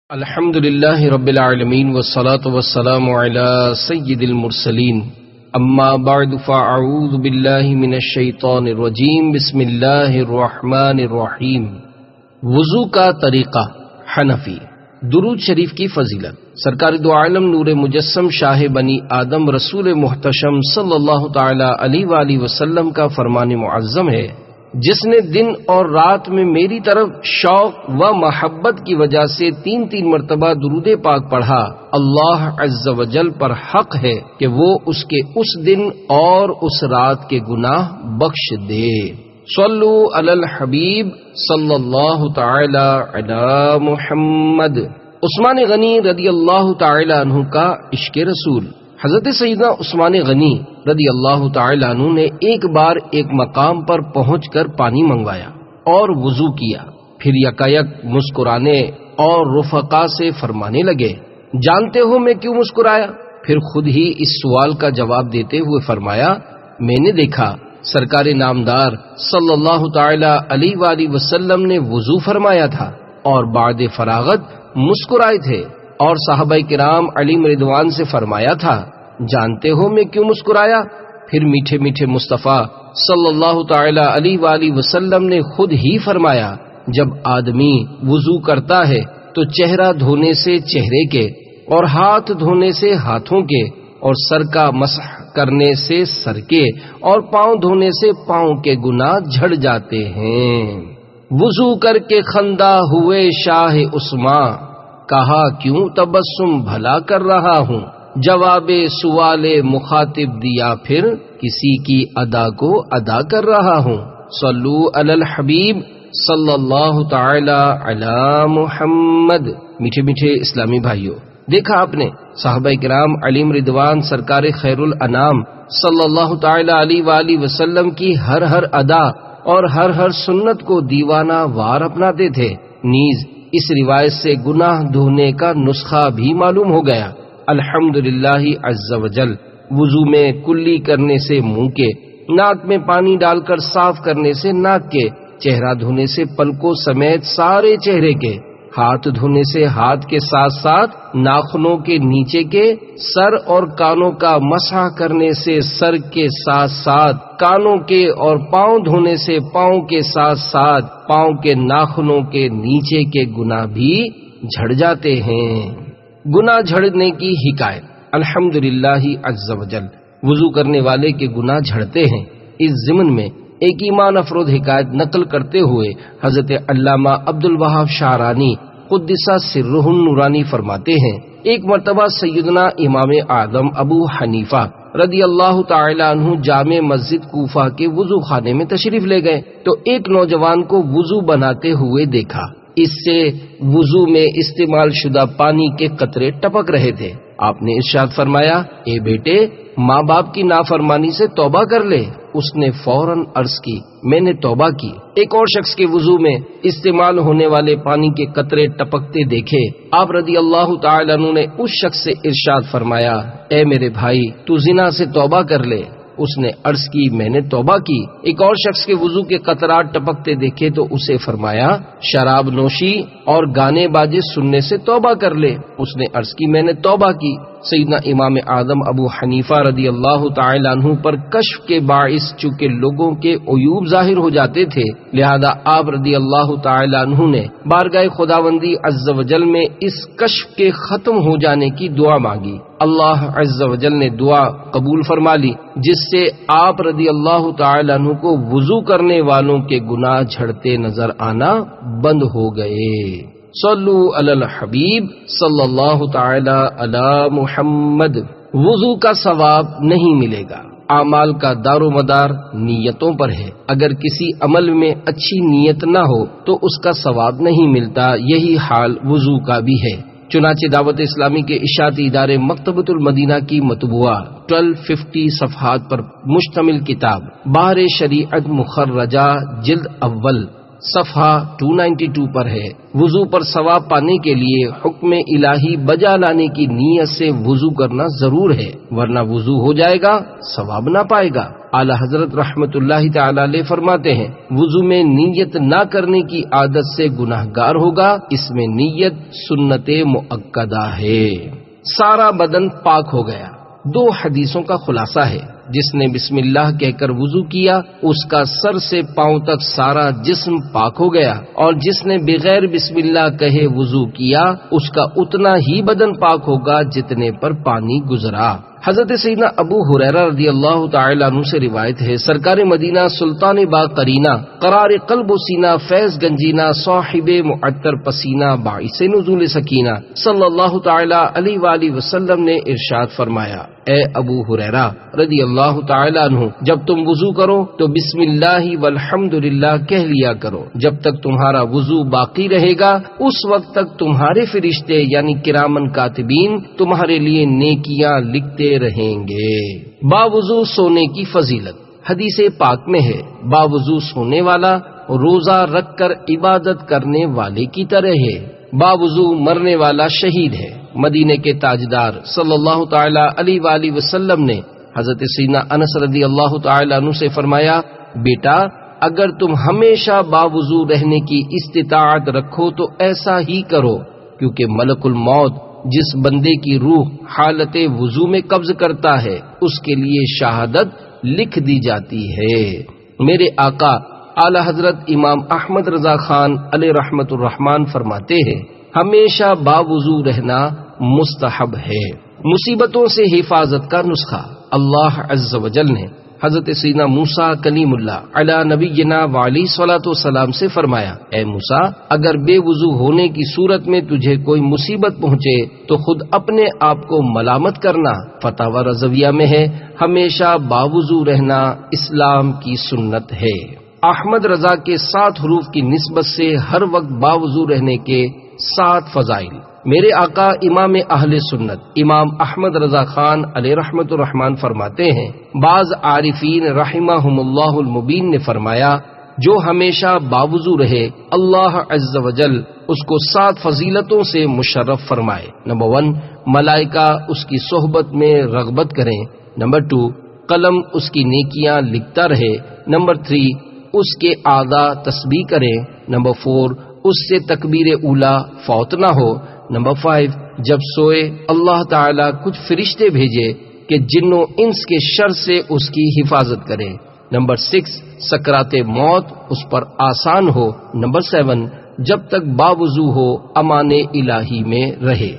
الحمد للہ رب العالمین والصلاة والسلام علی سید المرسلین اما بعد فاعوذ باللہ من الشیطان الرجیم بسم اللہ الرحمن الرحیم۔ وضو کا طریقہ حنفی۔ درود شریف کی فضیلت۔ سرکار دو عالم نور مجسم شاہ بنی آدم رسول محتشم صلی اللہ تعالی علیہ وآلہ وسلم کا فرمان معظم ہے، جس نے دن اور رات میں میری طرف شوق و محبت کی وجہ سے تین مرتبہ درود پاک پڑھا، اللہ عز و جل پر حق ہے کہ وہ اس کے اس دن اور اس رات کے گناہ بخش دے۔ صلو علی الحبیب صلی اللہ تعالی علی محمد۔ عثمان غنی رضی اللہ تعالی عنہ کا عشق رسول۔ حضرت سیدنا عثمان غنی رضی اللہ تعالی عنہ نے ایک بار ایک مقام پر پہنچ کر پانی منگوایا اور وضو کیا، پھر یکایک مسکرانے اور رفقا سے فرمانے لگے، جانتے ہو میں کیوں مسکرایا؟ پھر خود ہی اس سوال کا جواب دیتے ہوئے فرمایا، میں نے دیکھا سرکار نامدار صلی اللہ تعالی علیہ وآلہ وسلم نے وضو فرمایا تھا اور بعد فراغت مسکرائے تھے، اور صحابہ کرام علیہم رضوان سے فرمایا تھا، جانتے ہو میں کیوں مسکرایا؟ پھر میٹھے میٹھے مصطفیٰ صلی اللہ تعالی علیہ وآلہ وسلم نے خود ہی فرمایا، جب آدمی وضو کرتا ہے تو چہرہ دھونے سے چہرے کے، اور ہاتھ دھونے سے ہاتھوں کے، اور سر کا مسح کرنے سے سر کے، اور پاؤں دھونے سے پاؤں کے گناہ جھڑ جاتے ہیں۔ وضو کر کے خندہ ہوئے شاہ عثمان، کہا کیوں تبسم بھلا کر رہا ہوں، جواب سوال مخاطب دیا پھر کسی کی ادا کو ادا کر رہا ہوں۔ صلو علی الحبیب صلی اللہ تعالی علی محمد۔ میٹھے میٹھے اسلامی بھائیوں، دیکھا آپ نے صحابہ کرام علیہم رضوان سرکار خیر الانام صلی اللہ تعالی علیہ وآلہ وسلم کی ہر ادا اور ہر سنت کو دیوانہ وار اپناتے تھے، نیز اس روایت سے گناہ دھونے کا نسخہ بھی معلوم ہو گیا۔ الحمدللہ عز و جل، وضو میں کلی کرنے سے منہ کے، ناک میں پانی ڈال کر صاف کرنے سے ناک کے، چہرہ دھونے سے پلکوں سمیت سارے چہرے کے، ہاتھ دھونے سے ہاتھ کے ساتھ ساتھ ناخنوں کے نیچے کے، سر اور کانوں کا مسح کرنے سے سر کے ساتھ ساتھ کانوں کے، اور پاؤں دھونے سے پاؤں کے ساتھ ساتھ پاؤں کے ناخنوں کے نیچے کے گناہ بھی جھڑ جاتے ہیں۔ گناہ جھڑنے کی حکایت۔ الحمدللہ عز و جل، وضو کرنے والے کے گناہ جھڑتے ہیں۔ اس ضمن میں ایک ایمان افروز حکایت نقل کرتے ہوئے حضرت علامہ عبد الوہاب شعرانی قدس سرہ النورانی فرماتے ہیں، ایک مرتبہ سیدنا امام اعظم ابو حنیفہ رضی اللہ تعالی عنہ جامع مسجد کوفہ کے وضو خانے میں تشریف لے گئے تو ایک نوجوان کو وضو بناتے ہوئے دیکھا، اس سے وضو میں استعمال شدہ پانی کے قطرے ٹپک رہے تھے۔ آپ نے ارشاد فرمایا، اے بیٹے، ماں باپ کی نافرمانی سے توبہ کر لے۔ اس نے فوراً عرض کی، میں نے توبہ کی۔ ایک اور شخص کے وضو میں استعمال ہونے والے پانی کے قطرے ٹپکتے دیکھے، آپ رضی اللہ تعالی عنہ نے اس شخص سے ارشاد فرمایا، اے میرے بھائی، تو زنا سے توبہ کر لے۔ اس نے عرض کی، میں نے توبہ کی۔ ایک اور شخص کے وضو کے قطرات ٹپکتے دیکھے تو اسے فرمایا، شراب نوشی اور گانے باجے سننے سے توبہ کر لے۔ اس نے عرض کی، میں نے توبہ کی۔ سیدنا امام اعظم ابو حنیفہ رضی اللہ تعالی عنہ پر کشف کے باعث چونکہ لوگوں کے عیوب ظاہر ہو جاتے تھے، لہذا آپ رضی اللہ تعالی عنہ نے بارگاہ خداوندی عز و جل میں اس کشف کے ختم ہو جانے کی دعا مانگی۔ اللہ عز و جل نے دعا قبول فرما لی، جس سے آپ رضی اللہ تعالی عنہ کو وضو کرنے والوں کے گناہ جھڑتے نظر آنا بند ہو گئے۔ صلو علی الحبیب صلی اللہ تعالی علی محمد۔ وضو کا ثواب نہیں ملے گا۔ اعمال کا دار و مدار نیتوں پر ہے، اگر کسی عمل میں اچھی نیت نہ ہو تو اس کا ثواب نہیں ملتا، یہی حال وضو کا بھی ہے۔ چنانچہ دعوت اسلامی کے اشاعتی ادارے مکتبۃ المدینہ کی مطبوعہ 1250 صفحات پر مشتمل کتاب بحر شریعت مخرجہ جلد اول صفحہ 292 پر ہے، وضو پر ثواب پانے کے لیے حکم الہی بجا لانے کی نیت سے وضو کرنا ضرور ہے، ورنہ وضو ہو جائے گا ثواب نہ پائے گا۔ اعلی حضرت رحمت اللہ تعالی علیہ فرماتے ہیں وضو میں نیت نہ کرنے کی عادت سے گناہگار ہوگا، اس میں نیت سنت مؤکدہ ہے۔ سارا بدن پاک ہو گیا، دو حدیثوں کا خلاصہ ہے، جس نے بسم اللہ کہہ کر وضو کیا اس کا سر سے پاؤں تک سارا جسم پاک ہو گیا، اور جس نے بغیر بسم اللہ کہے وضو کیا اس کا اتنا ہی بدن پاک ہوگا جتنے پر پانی گزرا۔ حضرت سیدنا ابو ہریرہ رضی اللہ تعالی عنہ سے روایت ہے، سرکار مدینہ سلطان با قرینہ قرار قلب و سینہ فیض گنجینہ صاحب معطر پسینہ باعث نزول سکینہ صلی اللہ تعالی علیہ وآلہ وسلم نے ارشاد فرمایا، اے ابو ہریرہ رضی اللہ تعالی عنہ، جب تم وضو کرو تو بسم اللہ والحمدللہ کہہ لیا کرو، جب تک تمہارا وضو باقی رہے گا اس وقت تک تمہارے فرشتے یعنی کرامن کاتبین تمہارے لیے نیکیاں لکھتے رہیں گے۔ باوضو سونے کی فضیلت حدیث پاک میں ہے، باوضو سونے والا روزہ رکھ کر عبادت کرنے والے کی طرح ہے، باوضو مرنے والا شہید ہے۔ مدینے کے تاجدار صلی اللہ تعالی علیہ وآلہ وسلم نے حضرت سیدنا انس رضی اللہ تعالی عنہ سے فرمایا، بیٹا اگر تم ہمیشہ باوضو رہنے کی استطاعت رکھو تو ایسا ہی کرو، کیونکہ ملک الموت جس بندے کی روح حالت وضو میں قبض کرتا ہے اس کے لیے شہادت لکھ دی جاتی ہے۔ میرے آقا اعلی حضرت امام احمد رضا خان علیہ رحمت الرحمن فرماتے ہیں ہمیشہ باوضو رہنا مستحب ہے۔ مصیبتوں سے حفاظت کا نسخہ اللہ عز و جل نے حضرت سیدنا موسیٰ کلیم اللہ علی نبینا وعلیہ الصلوۃ والسلام سے فرمایا، اے موسیٰ اگر بے وضو ہونے کی صورت میں تجھے کوئی مصیبت پہنچے تو خود اپنے آپ کو ملامت کرنا۔ فتاوی رضویہ میں ہے ہمیشہ باوضو رہنا اسلام کی سنت ہے۔ احمد رضا کے 7 حروف کی نسبت سے ہر وقت باوضو رہنے کے 7 فضائل۔ میرے آقا امام اہل سنت امام احمد رضا خان علیہ رحمت الرحمن فرماتے ہیں، بعض عارفین رحمہم اللہ المبین نے فرمایا، جو ہمیشہ باوضو رہے اللہ عز و جل اس کو 7 فضیلتوں سے مشرف فرمائے۔ نمبر 1 ملائکہ اس کی صحبت میں رغبت کریں۔ نمبر 2 قلم اس کی نیکیاں لکھتا رہے۔ نمبر 3 اس کے اعضاء تسبیح کریں۔ نمبر 4 اس سے تکبیر اولا فوت نہ ہو۔ نمبر 5 جب سوئے اللہ تعالیٰ کچھ فرشتے بھیجے کہ جن و انس کے شر سے اس کی حفاظت کرے۔ نمبر 6 سکرات موت اس پر آسان ہو۔ نمبر 7 جب تک باوضو ہو امان الہی میں رہے۔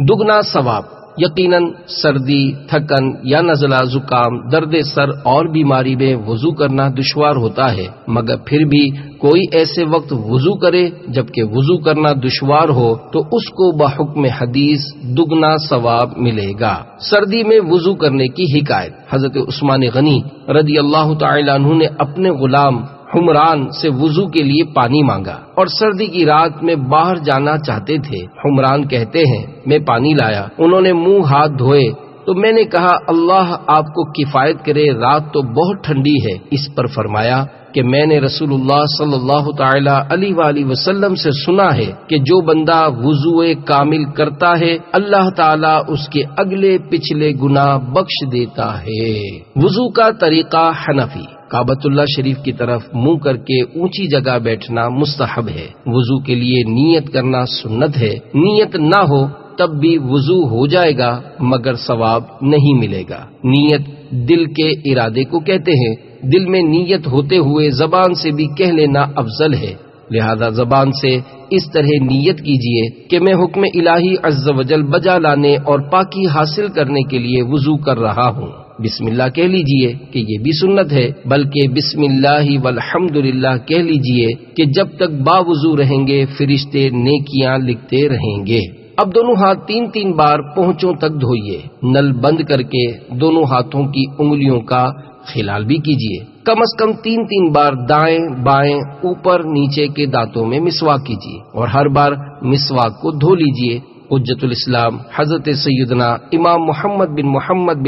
دگنا ثواب، یقیناً سردی، تھکن یا نزلہ، زکام، درد سر اور بیماری میں وضو کرنا دشوار ہوتا ہے، مگر پھر بھی کوئی ایسے وقت وضو کرے جبکہ وضو کرنا دشوار ہو تو اس کو بحکم حدیث دگنا ثواب ملے گا۔ سردی میں وضو کرنے کی حکایت، حضرت عثمان غنی رضی اللہ تعالی عنہ نے اپنے غلام حمران سے وضو کے لیے پانی مانگا اور سردی کی رات میں باہر جانا چاہتے تھے۔ حمران کہتے ہیں میں پانی لایا، انہوں نے منہ ہاتھ دھوئے تو میں نے کہا اللہ آپ کو کفایت کرے، رات تو بہت ٹھنڈی ہے۔ اس پر فرمایا کہ میں نے رسول اللہ صلی اللہ تعالی علیہ وآلہ وسلم سے سنا ہے کہ جو بندہ وضو کامل کرتا ہے اللہ تعالیٰ اس کے اگلے پچھلے گناہ بخش دیتا ہے۔ وضو کا طریقہ حنفی، کعبۃ اللہ شریف کی طرف منہ کر کے اونچی جگہ بیٹھنا مستحب ہے۔ وضو کے لیے نیت کرنا سنت ہے، نیت نہ ہو تب بھی وضو ہو جائے گا مگر ثواب نہیں ملے گا۔ نیت دل کے ارادے کو کہتے ہیں، دل میں نیت ہوتے ہوئے زبان سے بھی کہہ لینا افضل ہے، لہذا زبان سے اس طرح نیت کیجئے کہ میں حکم الہی عز و جل بجا لانے اور پاکی حاصل کرنے کے لیے وضو کر رہا ہوں۔ بسم اللہ کہہ لیجئے کہ یہ بھی سنت ہے، بلکہ بسم اللہ والحمدللہ کہہ لیجئے کہ جب تک باوضو رہیں گے فرشتے نیکیاں لکھتے رہیں گے۔ اب دونوں ہاتھ 3 بار پہنچوں تک دھوئیے، نل بند کر کے دونوں ہاتھوں کی انگلیوں کا خلال بھی کیجیے۔ کم از کم 3 بار دائیں بائیں اوپر نیچے کے دانتوں میں مسواک کیجیے اور ہر بار مسواک کو دھو لیجیے۔ حجت الاسلام حضرت سیدنا امام محمد بن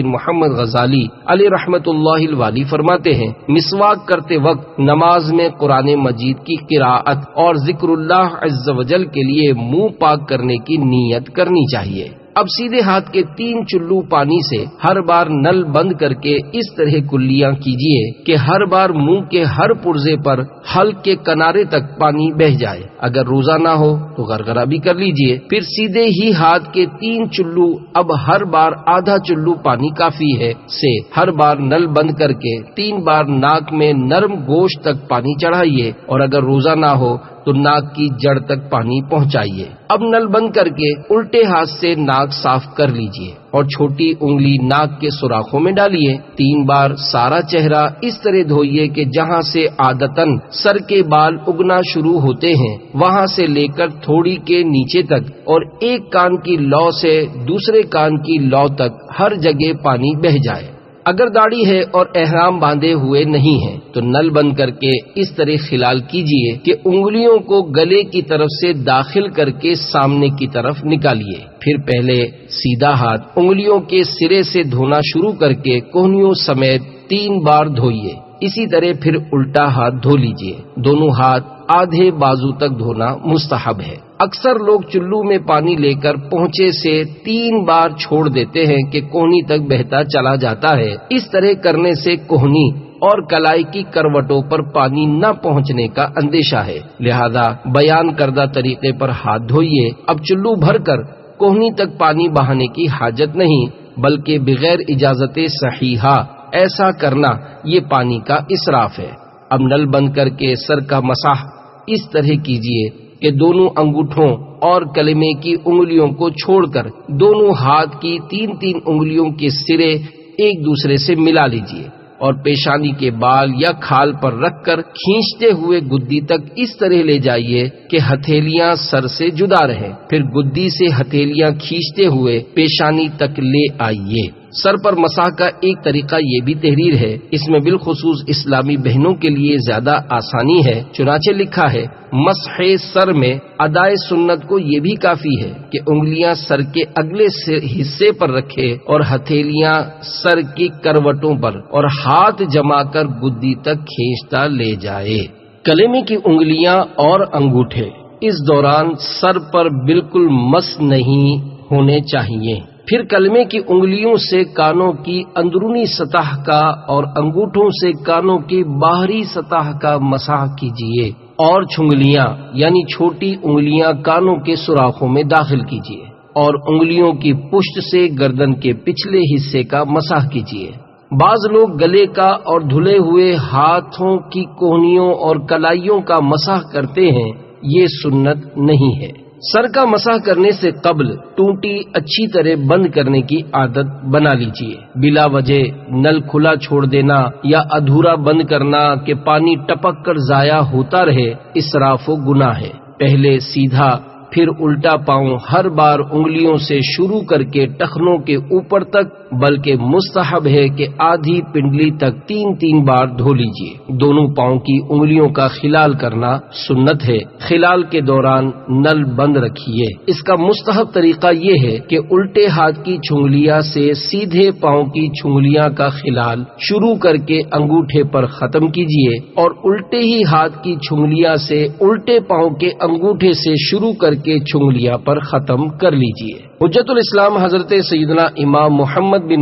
محمد غزالی علیہ رحمت اللہ الوالی فرماتے ہیں، مسواک کرتے وقت نماز میں قرآن مجید کی قراءت اور ذکر اللہ عز و جل کے لیے منہ پاک کرنے کی نیت کرنی چاہیے۔ اب سیدھے ہاتھ کے 3 چلو پانی سے ہر بار نل بند کر کے اس طرح کلیاں کیجیے کہ ہر بار منہ کے ہر پرزے پر حلق کے کنارے تک پانی بہہ جائے۔ اگر روزہ نہ ہو تو غرغرہ بھی کر لیجیے۔ پھر سیدھے ہی ہاتھ کے 3 چلو، اب ہر بار آدھا چلو پانی کافی ہے سے ہر بار نل بند کر کے 3 بار ناک میں نرم گوشت تک پانی چڑھائیے، اور اگر روزہ نہ ہو تو ناک کی جڑ تک پانی پہنچائیے۔ اب نل بند کر کے الٹے ہاتھ سے ناک صاف کر لیجیے اور چھوٹی انگلی ناک کے سوراخوں میں ڈالیے۔ 3 بار سارا چہرہ اس طرح دھوئیے کہ جہاں سے عادتاً سر کے بال اگنا شروع ہوتے ہیں وہاں سے لے کر تھوڑی کے نیچے تک، اور ایک کان کی لو سے دوسرے کان کی لو تک ہر جگہ پانی بہہ جائے۔ اگر داڑھی ہے اور احرام باندھے ہوئے نہیں ہے تو نل بند کر کے اس طرح خلال کیجیے کہ انگلیوں کو گلے کی طرف سے داخل کر کے سامنے کی طرف نکالیے۔ پھر پہلے سیدھا ہاتھ انگلیوں کے سرے سے دھونا شروع کر کے کوہنیوں سمیت 3 بار دھوئیے۔ اسی طرح پھر الٹا ہاتھ دھو لیجیے۔ دونوں ہاتھ آدھے بازو تک دھونا مستحب ہے۔ اکثر لوگ چلو میں پانی لے کر پہنچے سے 3 بار چھوڑ دیتے ہیں کہ کوہنی تک بہتا چلا جاتا ہے۔ اس طرح کرنے سے کوہنی اور کلائی کی کروٹوں پر پانی نہ پہنچنے کا اندیشہ ہے، لہذا بیان کردہ طریقے پر ہاتھ دھوئیے۔ اب چلو بھر کر کوہنی تک پانی بہانے کی حاجت نہیں، بلکہ بغیر اجازت صحیحہ ایسا کرنا یہ پانی کا اسراف ہے۔ اب نل بند کر کے سر کا مسح اس طرح کیجیے کہ دونوں انگوٹھوں اور کلمے کی انگلیوں کو چھوڑ کر دونوں ہاتھ کی 3 انگلیوں کے سرے ایک دوسرے سے ملا لیجیے، اور پیشانی کے بال یا کھال پر رکھ کر کھینچتے ہوئے گدی تک اس طرح لے جائیے کہ ہتھیلیاں سر سے جدا رہیں۔ پھر گدی سے ہتھیلیاں کھینچتے ہوئے پیشانی تک لے آئیے۔ سر پر مسح کا ایک طریقہ یہ بھی تحریر ہے، اس میں بالخصوص اسلامی بہنوں کے لیے زیادہ آسانی ہے، چنانچہ لکھا ہے مسح سر میں ادائے سنت کو یہ بھی کافی ہے کہ انگلیاں سر کے اگلے حصے پر رکھے اور ہتھیلیاں سر کی کروٹوں پر، اور ہاتھ جما کر گدی تک کھینچتا لے جائے۔ کلمے کی انگلیاں اور انگوٹھے اس دوران سر پر بالکل مس نہیں ہونے چاہیے۔ پھر کلمے کی انگلیوں سے کانوں کی اندرونی سطح کا اور انگوٹھوں سے کانوں کی باہری سطح کا مسح کیجیے، اور چھنگلیاں یعنی چھوٹی انگلیاں کانوں کے سوراخوں میں داخل کیجیے، اور انگلیوں کی پشت سے گردن کے پچھلے حصے کا مسح کیجیے۔ بعض لوگ گلے کا اور دھلے ہوئے ہاتھوں کی کوہنیوں اور کلائیوں کا مسح کرتے ہیں، یہ سنت نہیں ہے۔ سر کا مسح کرنے سے قبل ٹونٹی اچھی طرح بند کرنے کی عادت بنا لیجیے۔ بلا وجہ نل کھلا چھوڑ دینا یا ادھورا بند کرنا کہ پانی ٹپک کر ضائع ہوتا رہے اسراف و گناہ ہے۔ پہلے سیدھا پھر الٹا پاؤں ہر بار انگلیوں سے شروع کر کے ٹخنوں کے اوپر تک، بلکہ مستحب ہے کہ آدھی پنڈلی تک 3 بار دھو لیجیے۔ دونوں پاؤں کی انگلیوں کا خلال کرنا سنت ہے۔ خلال کے دوران نل بند رکھیے۔ اس کا مستحب طریقہ یہ ہے کہ الٹے ہاتھ کی چھنگلیاں سے سیدھے پاؤں کی چھنگلیاں کا خلال شروع کر کے انگوٹھے پر ختم کیجیے، اور الٹے ہی ہاتھ کی چھنگلیاں سے الٹے پاؤں کے انگوٹھے سے شروع کر کے چھنگلیاں پر ختم کر لیجیے۔ حجت الاسلام حضرت سیدنا امام محمد بن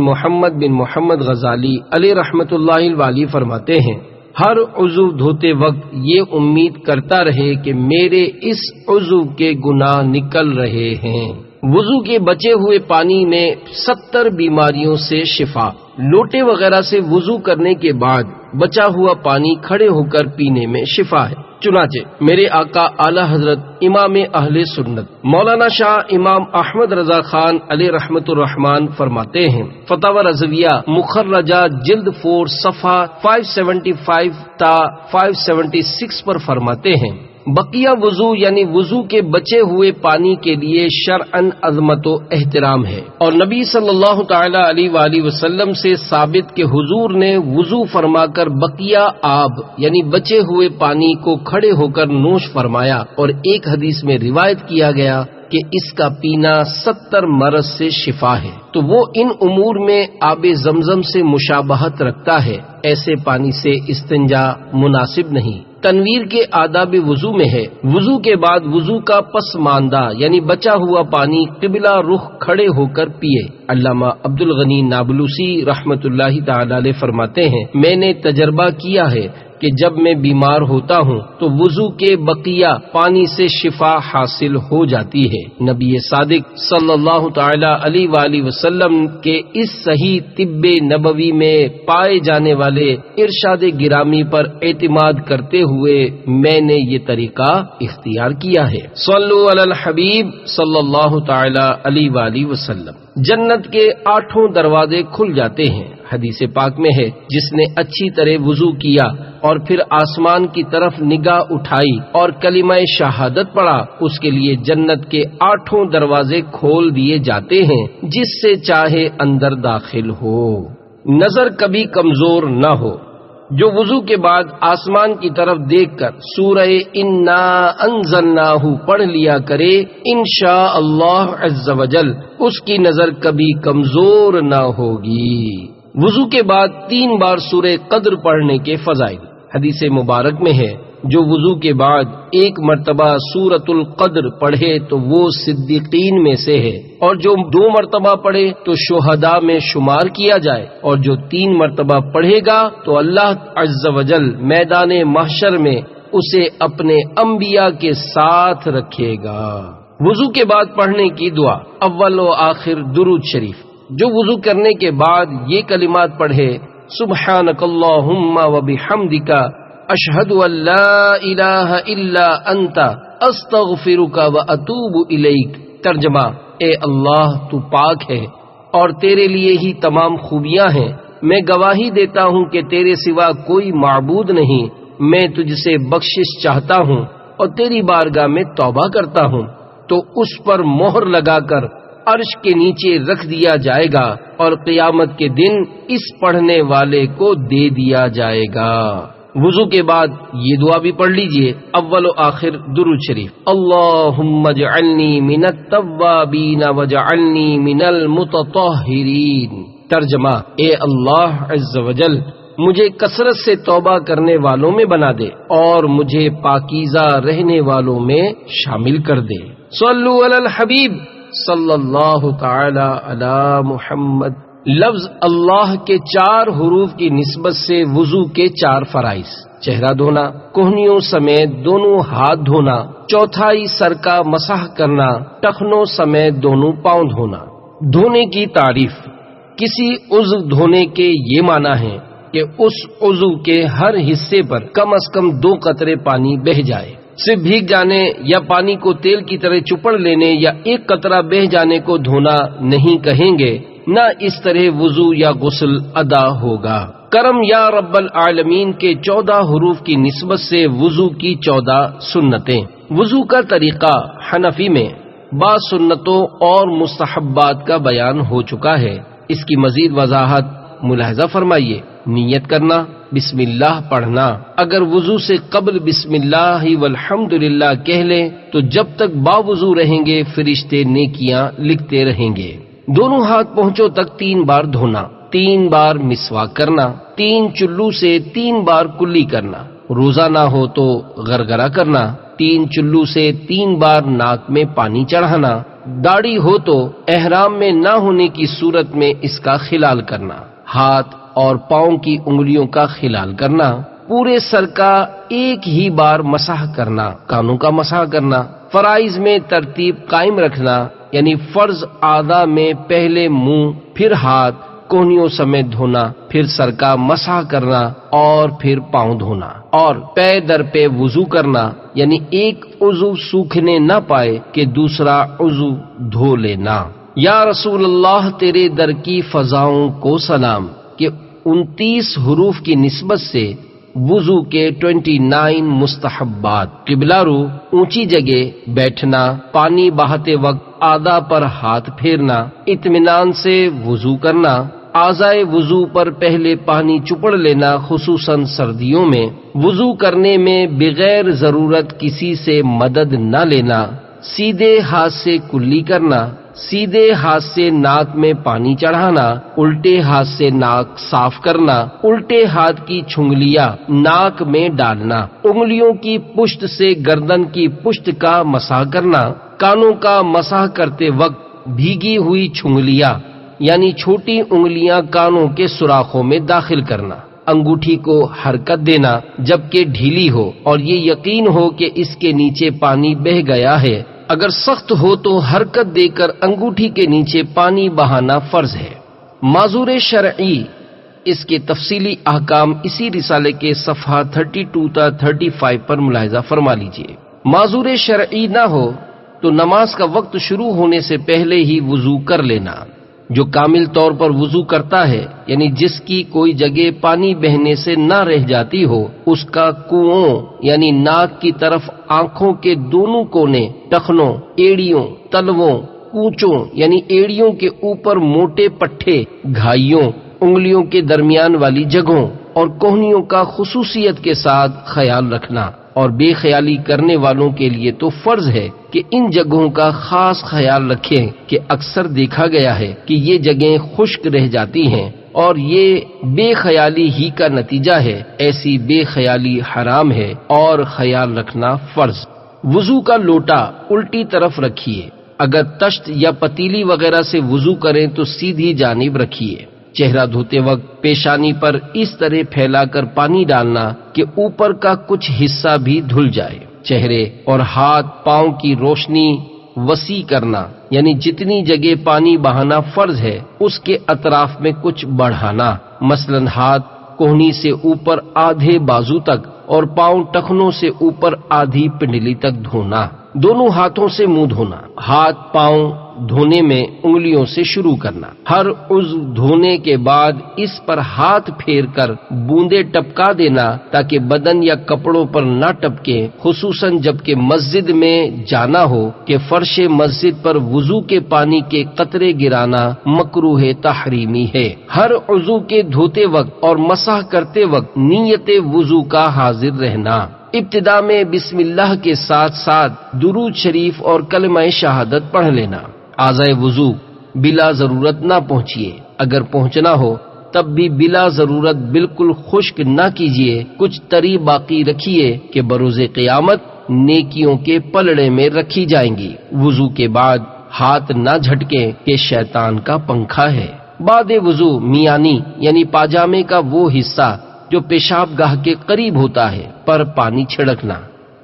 محمد غزالی علیہ رحمت اللہ الوالی فرماتے ہیں، ہر عضو دھوتے وقت یہ امید کرتا رہے کہ میرے اس عضو کے گناہ نکل رہے ہیں۔ وضو کے بچے ہوئے پانی میں 70 بیماریوں سے شفا۔ لوٹے وغیرہ سے وضو کرنے کے بعد بچا ہوا پانی کھڑے ہو کر پینے میں شفا ہے۔ چنانچہ میرے آقا اعلی حضرت امام اہل سنت مولانا شاہ امام احمد رضا خان علیہ رحمت الرحمان فرماتے ہیں، فتاوی رضویہ مخرجہ جلد 4 صفحہ 575 تا 576 پر فرماتے ہیں، بقیہ وضو یعنی وضو کے بچے ہوئے پانی کے لیے شرعاً عظمت و احترام ہے، اور نبی صلی اللہ تعالی علیہ وآلہ وسلم سے ثابت کہ حضور نے وضو فرما کر بقیہ آب یعنی بچے ہوئے پانی کو کھڑے ہو کر نوش فرمایا، اور ایک حدیث میں روایت کیا گیا کہ اس کا پینا 70 مرض سے شفا ہے، تو وہ ان امور میں آب زمزم سے مشابہت رکھتا ہے۔ ایسے پانی سے استنجا مناسب نہیں۔ تنویر کے آداب وضو میں ہے وضو کے بعد وضو کا پسماندہ یعنی بچا ہوا پانی قبلہ رخ کھڑے ہو کر پیے۔ علامہ عبد الغنی نابلوسی رحمت اللہ تعالی علیہ فرماتے ہیں، میں نے تجربہ کیا ہے کہ جب میں بیمار ہوتا ہوں تو وضو کے بقیہ پانی سے شفا حاصل ہو جاتی ہے۔ نبی صادق صلی اللہ تعالی علیہ وآلہ وسلم کے اس صحیح طب نبوی میں پائے جانے والے ارشاد گرامی پر اعتماد کرتے ہوئے میں نے یہ طریقہ اختیار کیا ہے۔ صلو علی الحبیب صلی اللہ تعالی علیہ وآلہ وسلم۔ جنت کے 8 دروازے کھل جاتے ہیں۔ حدیث پاک میں ہے، جس نے اچھی طرح وضو کیا اور پھر آسمان کی طرف نگاہ اٹھائی اور کلمہ شہادت پڑھا، اس کے لیے جنت کے 8 دروازے کھول دیے جاتے ہیں، جس سے چاہے اندر داخل ہو۔ نظر کبھی کمزور نہ ہو۔ جو وضو کے بعد آسمان کی طرف دیکھ کر سورہ انا انزلناہ پڑھ لیا کرے، انشاء اللہ عز وجل اس کی نظر کبھی کمزور نہ ہوگی۔ وضو کے بعد 3 بار سورہ قدر پڑھنے کے فضائل۔ حدیث مبارک میں ہے، جو وضو کے بعد 1 مرتبہ سورۃ القدر پڑھے تو وہ صدیقین میں سے ہے، اور جو 2 مرتبہ پڑھے تو شہداء میں شمار کیا جائے، اور جو 3 مرتبہ پڑھے گا تو اللہ عز وجل میدان محشر میں اسے اپنے انبیاء کے ساتھ رکھے گا۔ وضو کے بعد پڑھنے کی دعا، اول و آخر درود شریف۔ جو وضو کرنے کے بعد یہ کلمات پڑھے، سبحانک اللہم و بحمدک، اشہد ان لا الہ الا انت، استغفرک و اتوب الیک۔ ترجمہ، اے اللہ تو پاک ہے اور تیرے لیے ہی تمام خوبیاں ہیں، میں گواہی دیتا ہوں کہ تیرے سوا کوئی معبود نہیں، میں تجھ سے بخشش چاہتا ہوں اور تیری بارگاہ میں توبہ کرتا ہوں۔ تو اس پر مہر لگا کر عرش کے نیچے رکھ دیا جائے گا اور قیامت کے دن اس پڑھنے والے کو دے دیا جائے گا۔ وضو کے بعد یہ دعا بھی پڑھ لیجئے، اول و آخر درود شریف۔ اللہم اجعلنی من التوابین واجعلنی من المتطہرین۔ ترجمہ، اے اللہ عز وجل مجھے کثرت سے توبہ کرنے والوں میں بنا دے اور مجھے پاکیزہ رہنے والوں میں شامل کر دے۔ صلو علی الحبیب صلی اللہ تعالی علی محمد۔ لفظ اللہ کے 4 حروف کی نسبت سے وضو کے 4 فرائض: چہرہ دھونا، کوہنیوں سمیت دونوں ہاتھ دھونا، چوتھائی سر کا مسح کرنا، ٹخنوں سمیت دونوں پاؤں دھونا۔ دھونے کی تعریف: کسی عضو دھونے کے یہ معنی ہے کہ اس عضو کے ہر حصے پر کم از کم 2 قطرے پانی بہہ جائے۔ صرف بھیگ جانے یا پانی کو تیل کی طرح چپڑ لینے یا 1 قطرہ بہہ جانے کو دھونا نہیں کہیں گے، نہ اس طرح وضو یا غسل ادا ہوگا۔ کرم یا رب العالمین کے 14 حروف کی نسبت سے وضو کی 14 سنتیں۔ وضو کا طریقہ حنفی میں بعض سنتوں اور مستحبات کا بیان ہو چکا ہے، اس کی مزید وضاحت ملاحظہ فرمائیے۔ نیت کرنا، بسم اللہ پڑھنا۔ اگر وضو سے قبل بسم اللہ والحمدللہ کہہ لیں تو جب تک باوضو رہیں گے فرشتے نیکیاں لکھتے رہیں گے۔ دونوں ہاتھ پہنچوں تک 3 بار دھونا، 3 بار مسواک کرنا، 3 چلو سے 3 بار کلی کرنا، روزہ نہ ہو تو غرغرہ کرنا، 3 چلو سے 3 بار ناک میں پانی چڑھانا، داڑھی ہو تو احرام میں نہ ہونے کی صورت میں اس کا خلال کرنا، ہاتھ اور پاؤں کی انگلیوں کا خلال کرنا، پورے سر کا ایک ہی بار مسح کرنا، کانوں کا مسح کرنا، فرائض میں ترتیب قائم رکھنا، یعنی فرض اعضاء میں پہلے منہ، پھر ہاتھ، کوہنیوں سمیت دھونا، پھر سر کا مسح کرنا اور پھر پاؤں دھونا، اور پے در پہ وضو کرنا، یعنی ایک عضو سوکھنے نہ پائے کہ دوسرا عضو دھو لینا۔ یا رسول اللہ تیرے در کی فضاؤں کو سلام کہ 29 حروف کی نسبت سے وضو کے 29 مستحبات: قبلہ رو، اونچی جگہ بیٹھنا، پانی بہاتے وقت اعضاء پر ہاتھ پھیرنا، اطمینان سے وضو کرنا، اعضائے وضو پر پہلے پانی چپڑ لینا خصوصاً سردیوں میں، وضو کرنے میں بغیر ضرورت کسی سے مدد نہ لینا، سیدھے ہاتھ سے کلی کرنا، سیدھے ہاتھ سے ناک میں پانی چڑھانا، الٹے ہاتھ سے ناک صاف کرنا، الٹے ہاتھ کی چھنگلیاں ناک میں ڈالنا، انگلیوں کی پشت سے گردن کی پشت کا مسح کرنا، کانوں کا مسح کرتے وقت بھیگی ہوئی چھنگلیاں یعنی چھوٹی انگلیاں کانوں کے سوراخوں میں داخل کرنا، انگوٹھی کو حرکت دینا جبکہ ڈھیلی ہو اور یہ یقین ہو کہ اس کے نیچے پانی بہہ گیا ہے، اگر سخت ہو تو حرکت دے کر انگوٹھی کے نیچے پانی بہانا فرض ہے۔ معذور شرعی، اس کے تفصیلی احکام اسی رسالے کے صفحہ 32 تا 35 پر ملاحظہ فرما لیجئے۔ معذور شرعی نہ ہو تو نماز کا وقت شروع ہونے سے پہلے ہی وضو کر لینا۔ جو کامل طور پر وضو کرتا ہے یعنی جس کی کوئی جگہ پانی بہنے سے نہ رہ جاتی ہو، اس کا کنووں یعنی ناک کی طرف آنکھوں کے دونوں کونے، ٹخنوں، ایڑیوں، تلووں، کونچوں یعنی ایڑیوں کے اوپر موٹے پٹھے، گھائیوں، انگلیوں کے درمیان والی جگہوں اور کوہنیوں کا خصوصیت کے ساتھ خیال رکھنا، اور بے خیالی کرنے والوں کے لیے تو فرض ہے کہ ان جگہوں کا خاص خیال رکھیں کہ اکثر دیکھا گیا ہے کہ یہ جگہیں خشک رہ جاتی ہیں اور یہ بے خیالی ہی کا نتیجہ ہے۔ ایسی بے خیالی حرام ہے اور خیال رکھنا فرض۔ وضو کا لوٹا الٹی طرف رکھیے، اگر تشت یا پتیلی وغیرہ سے وضو کریں تو سیدھی جانب رکھیے۔ چہرہ دھوتے وقت پیشانی پر اس طرح پھیلا کر پانی ڈالنا کہ اوپر کا کچھ حصہ بھی دھل جائے۔ چہرے اور ہاتھ پاؤں کی روشنی وسیع کرنا یعنی جتنی جگہ پانی بہانا فرض ہے اس کے اطراف میں کچھ بڑھانا، مثلا ہاتھ کوہنی سے اوپر آدھے بازو تک اور پاؤں ٹخنوں سے اوپر آدھی پنڈلی تک دھونا۔ دونوں ہاتھوں سے منہ دھونا۔ ہاتھ پاؤں دھونے میں انگلیوں سے شروع کرنا۔ ہر عضو دھونے کے بعد اس پر ہاتھ پھیر کر بوندے ٹپکا دینا تاکہ بدن یا کپڑوں پر نہ ٹپکے، خصوصاً جبکہ مسجد میں جانا ہو کہ فرش مسجد پر وضو کے پانی کے قطرے گرانا مکروہ تحریمی ہے۔ ہر عضو کے دھوتے وقت اور مسح کرتے وقت نیت وضو کا حاضر رہنا۔ ابتدا میں بسم اللہ کے ساتھ ساتھ درود شریف اور کلمہ شہادت پڑھ لینا۔ اعضائے وضو بلا ضرورت نہ پہنچیے، اگر پہنچنا ہو تب بھی بلا ضرورت بالکل خشک نہ کیجیے، کچھ تری باقی رکھیے کہ بروز قیامت نیکیوں کے پلڑے میں رکھی جائیں گی۔ وضو کے بعد ہاتھ نہ جھٹکیں کہ شیطان کا پنکھا ہے۔ بعد وضو میانی یعنی پاجامے کا وہ حصہ جو پیشاب گاہ کے قریب ہوتا ہے پر پانی چھڑکنا۔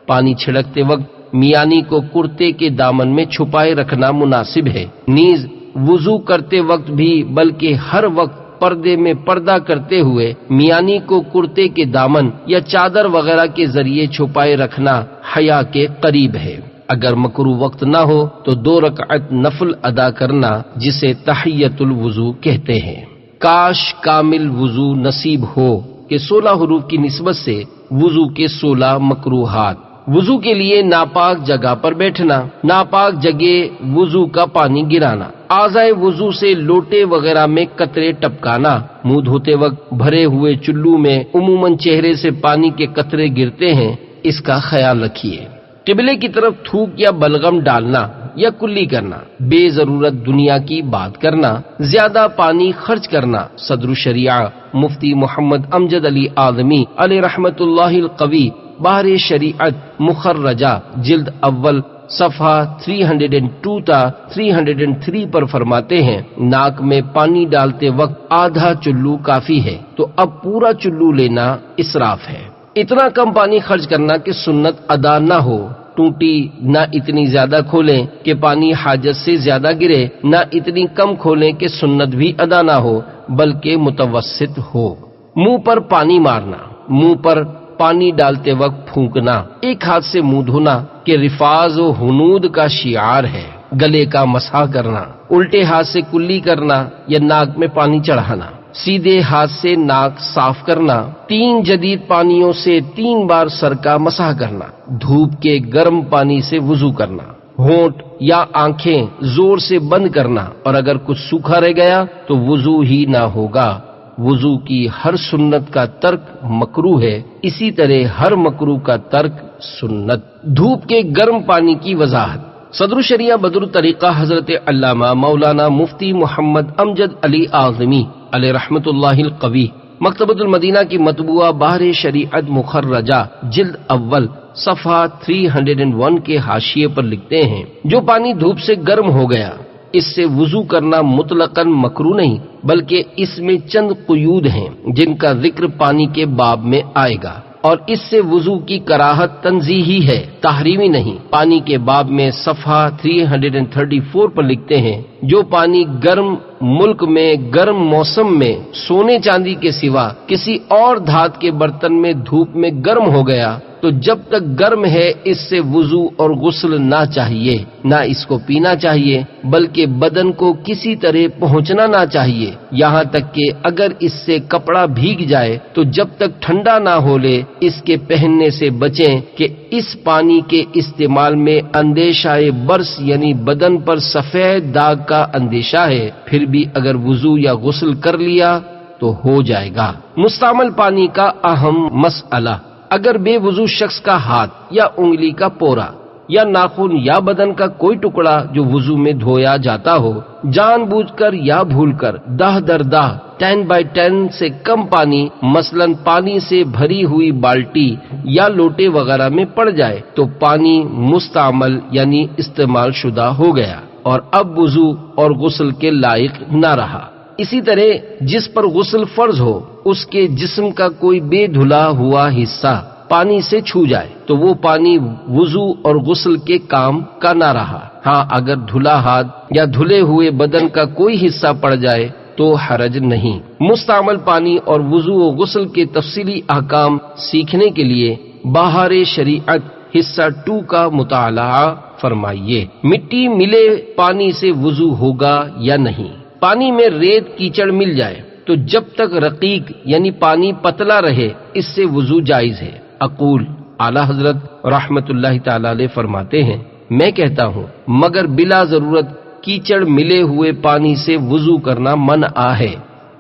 پانی چھڑکتے وقت میانی کو کرتے کے دامن میں چھپائے رکھنا مناسب ہے۔ نیز وضو کرتے وقت بھی بلکہ ہر وقت پردے میں پردہ کرتے ہوئے میانی کو کرتے کے دامن یا چادر وغیرہ کے ذریعے چھپائے رکھنا حیا کے قریب ہے۔ اگر مکروہ وقت نہ ہو تو 2 رکعت نفل ادا کرنا جسے تحیۃ الوضو کہتے ہیں۔ کاش کامل وضو نصیب ہو کہ 16 حروف کی نسبت سے وضو کے 16 مکروہات۔ وضو کے لیے ناپاک جگہ پر بیٹھنا، ناپاک جگہ وضو کا پانی گرانا، اعضائے وضو سے لوٹے وغیرہ میں قطرے ٹپکانا، منہ دھوتے وقت بھرے ہوئے چلو میں عموماً چہرے سے پانی کے قطرے گرتے ہیں، اس کا خیال رکھیے۔ قبلے کی طرف تھوک یا بلغم ڈالنا یا کلی کرنا، بے ضرورت دنیا کی بات کرنا، زیادہ پانی خرچ کرنا۔ صدر الشریعہ مفتی محمد امجد علی اعظمی علیہ رحمت اللہ القوی بحر شریعت مخرجہ جلد اول صفحہ 302 تا 303 پر فرماتے ہیں، ناک میں پانی ڈالتے وقت آدھا چلو کافی ہے، تو اب پورا چلو لینا اسراف ہے۔ اتنا کم پانی خرچ کرنا کہ سنت ادا نہ ہو، ٹوٹی نہ اتنی زیادہ کھولیں کہ پانی حاجت سے زیادہ گرے، نہ اتنی کم کھولیں کہ سنت بھی ادا نہ ہو بلکہ متوسط ہو۔ منہ پر پانی مارنا، منہ پر پانی ڈالتے وقت پھونکنا، ایک ہاتھ سے منہ دھونا کہ رفاظ و حنود کا شعار ہے۔ گلے کا مسح کرنا، الٹے ہاتھ سے کلی کرنا یا ناک میں پانی چڑھانا، سیدھے ہاتھ سے ناک صاف کرنا، 3 جدید پانیوں سے 3 بار سر کا مسح کرنا، دھوپ کے گرم پانی سے وضو کرنا، ہونٹ یا آنکھیں زور سے بند کرنا، اور اگر کچھ سوکھا رہ گیا تو وضو ہی نہ ہوگا۔ وضو کی ہر سنت کا ترک مکروہ ہے، اسی طرح ہر مکروہ کا ترک سنت۔ دھوپ کے گرم پانی کی وضاحت۔ صدر شریعہ بدر الطریقہ حضرت علامہ مولانا مفتی محمد امجد علی اعظمی علیہ رحمت اللہ القوی مکتبۃ المدینہ کی مطبوعہ بحر شریعت مخرجہ جلد اول صفحہ 301 کے حاشیے پر لکھتے ہیں، جو پانی دھوپ سے گرم ہو گیا اس سے وضو کرنا مطلقاً مکروہ نہیں، بلکہ اس میں چند قیود ہیں جن کا ذکر پانی کے باب میں آئے گا، اور اس سے وضو کی کراہت تنزیہی ہے، تحریمی نہیں۔ پانی کے باب میں صفحہ 334 پر لکھتے ہیں، جو پانی گرم ملک میں گرم موسم میں سونے چاندی کے سوا کسی اور دھات کے برتن میں دھوپ میں گرم ہو گیا تو جب تک گرم ہے اس سے وضو اور غسل نہ چاہیے، نہ اس کو پینا چاہیے، بلکہ بدن کو کسی طرح پہنچنا نہ چاہیے، یہاں تک کہ اگر اس سے کپڑا بھیگ جائے تو جب تک ٹھنڈا نہ ہو لے اس کے پہننے سے بچیں کہ اس پانی کے استعمال میں اندیشہ برس یعنی بدن پر سفید داغ کا اندیشہ ہے، پھر بھی اگر وضو یا غسل کر لیا تو ہو جائے گا۔ مستعمل پانی کا اہم مسئلہ، اگر بے وضو شخص کا ہاتھ یا انگلی کا پورا یا ناخن یا بدن کا کوئی ٹکڑا جو وضو میں دھویا جاتا ہو جان بوجھ کر یا بھول کر دہ در دہ 10/10 سے کم پانی مثلاً پانی سے بھری ہوئی بالٹی یا لوٹے وغیرہ میں پڑ جائے تو پانی مستعمل یعنی استعمال شدہ ہو گیا اور اب وضو اور غسل کے لائق نہ رہا۔ اسی طرح جس پر غسل فرض ہو اس کے جسم کا کوئی بے دھلا ہوا حصہ پانی سے چھو جائے تو وہ پانی وضو اور غسل کے کام کا نہ رہا۔ ہاں اگر دھلا ہاتھ یا دھلے ہوئے بدن کا کوئی حصہ پڑ جائے تو حرج نہیں۔ مستعمل پانی اور وضو و غسل کے تفصیلی احکام سیکھنے کے لیے بحر شریعت حصہ 2 کا مطالعہ فرمائیے۔ مٹی ملے پانی سے وضو ہوگا یا نہیں؟ پانی میں ریت کیچڑ مل جائے تو جب تک رقیق یعنی پانی پتلا رہے اس سے وضو جائز ہے۔ اقول اعلی حضرت رحمت اللہ تعالی علیہ فرماتے ہیں، میں کہتا ہوں مگر بلا ضرورت کیچڑ ملے ہوئے پانی سے وضو کرنا منع ہے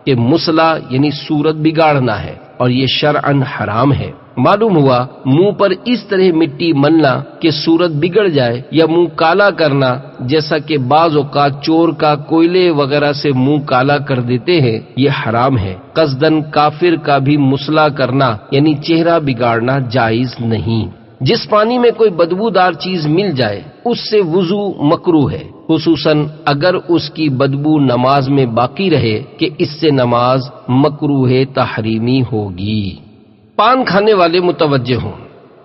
کہ مسئلہ یعنی صورت بگاڑنا ہے اور یہ شرعاً حرام ہے۔ معلوم ہوا منہ پر اس طرح مٹی ملنا کہ صورت بگڑ جائے یا منہ کالا کرنا، جیسا کہ بعض اوقات چور کا کوئلے وغیرہ سے منہ کالا کر دیتے ہیں، یہ حرام ہے۔ قصدن کافر کا بھی مسئلہ کرنا یعنی چہرہ بگاڑنا جائز نہیں۔ جس پانی میں کوئی بدبودار چیز مل جائے اس سے وضو مکروہ ہے، خصوصاً اگر اس کی بدبو نماز میں باقی رہے کہ اس سے نماز مکروہ تحریمی ہوگی۔ پان کھانے والے متوجہ ہوں،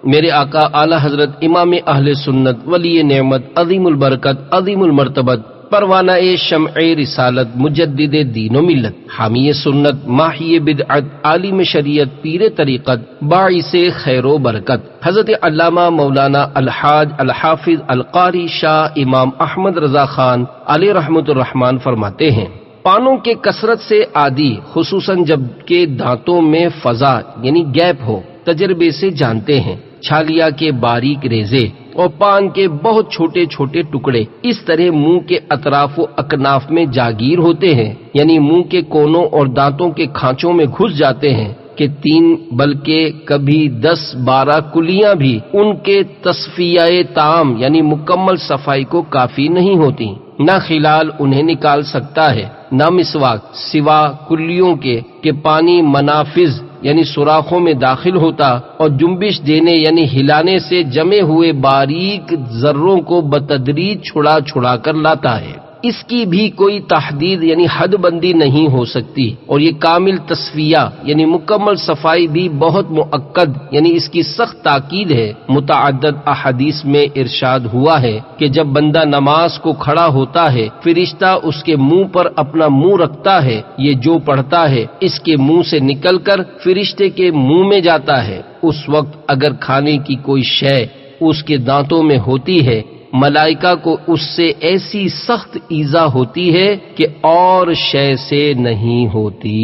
میرے آقا اعلی حضرت امام اہل سنت ولی نعمت عظیم البرکت عظیم المرتبت پروانہ شمع رسالت مجدد دین و ملت حامی سنت ماحی بدعت عالم شریعت پیر طریقت باعث خیر و برکت حضرت علامہ مولانا الحاج الحافظ القاری شاہ امام احمد رضا خان علیہ رحمت الرحمن فرماتے ہیں، پانوں کے کثرت سے عادی خصوصاً جب کہ دانتوں میں فضا یعنی گیپ ہو تجربے سے جانتے ہیں، چھالیا کے باریک ریزے اور پان کے بہت چھوٹے چھوٹے ٹکڑے اس طرح منہ کے اطراف و اکناف میں جاگیر ہوتے ہیں، یعنی منہ کے کونوں اور دانتوں کے کھانچوں میں گھس جاتے ہیں کہ 3 بلکہ کبھی 10-12 کلیاں بھی ان کے تصفیہ تام یعنی مکمل صفائی کو کافی نہیں ہوتی۔ نہ خلال انہیں نکال سکتا ہے، نہ مسواک سوا کلیوں کے کہ پانی منافذ یعنی سوراخوں میں داخل ہوتا اور جنبش دینے یعنی ہلانے سے جمے ہوئے باریک ذروں کو بتدریج چھڑا چھڑا کر لاتا ہے۔ اس کی بھی کوئی تحدید یعنی حد بندی نہیں ہو سکتی، اور یہ کامل تصفیہ یعنی مکمل صفائی بھی بہت مؤکد یعنی اس کی سخت تاکید ہے۔ متعدد احادیث میں ارشاد ہوا ہے کہ جب بندہ نماز کو کھڑا ہوتا ہے فرشتہ اس کے منہ پر اپنا منہ رکھتا ہے، یہ جو پڑھتا ہے اس کے منہ سے نکل کر فرشتے کے منہ میں جاتا ہے۔ اس وقت اگر کھانے کی کوئی شے اس کے دانتوں میں ہوتی ہے ملائکہ کو اس سے ایسی سخت ایذا ہوتی ہے کہ اور شے سے نہیں ہوتی۔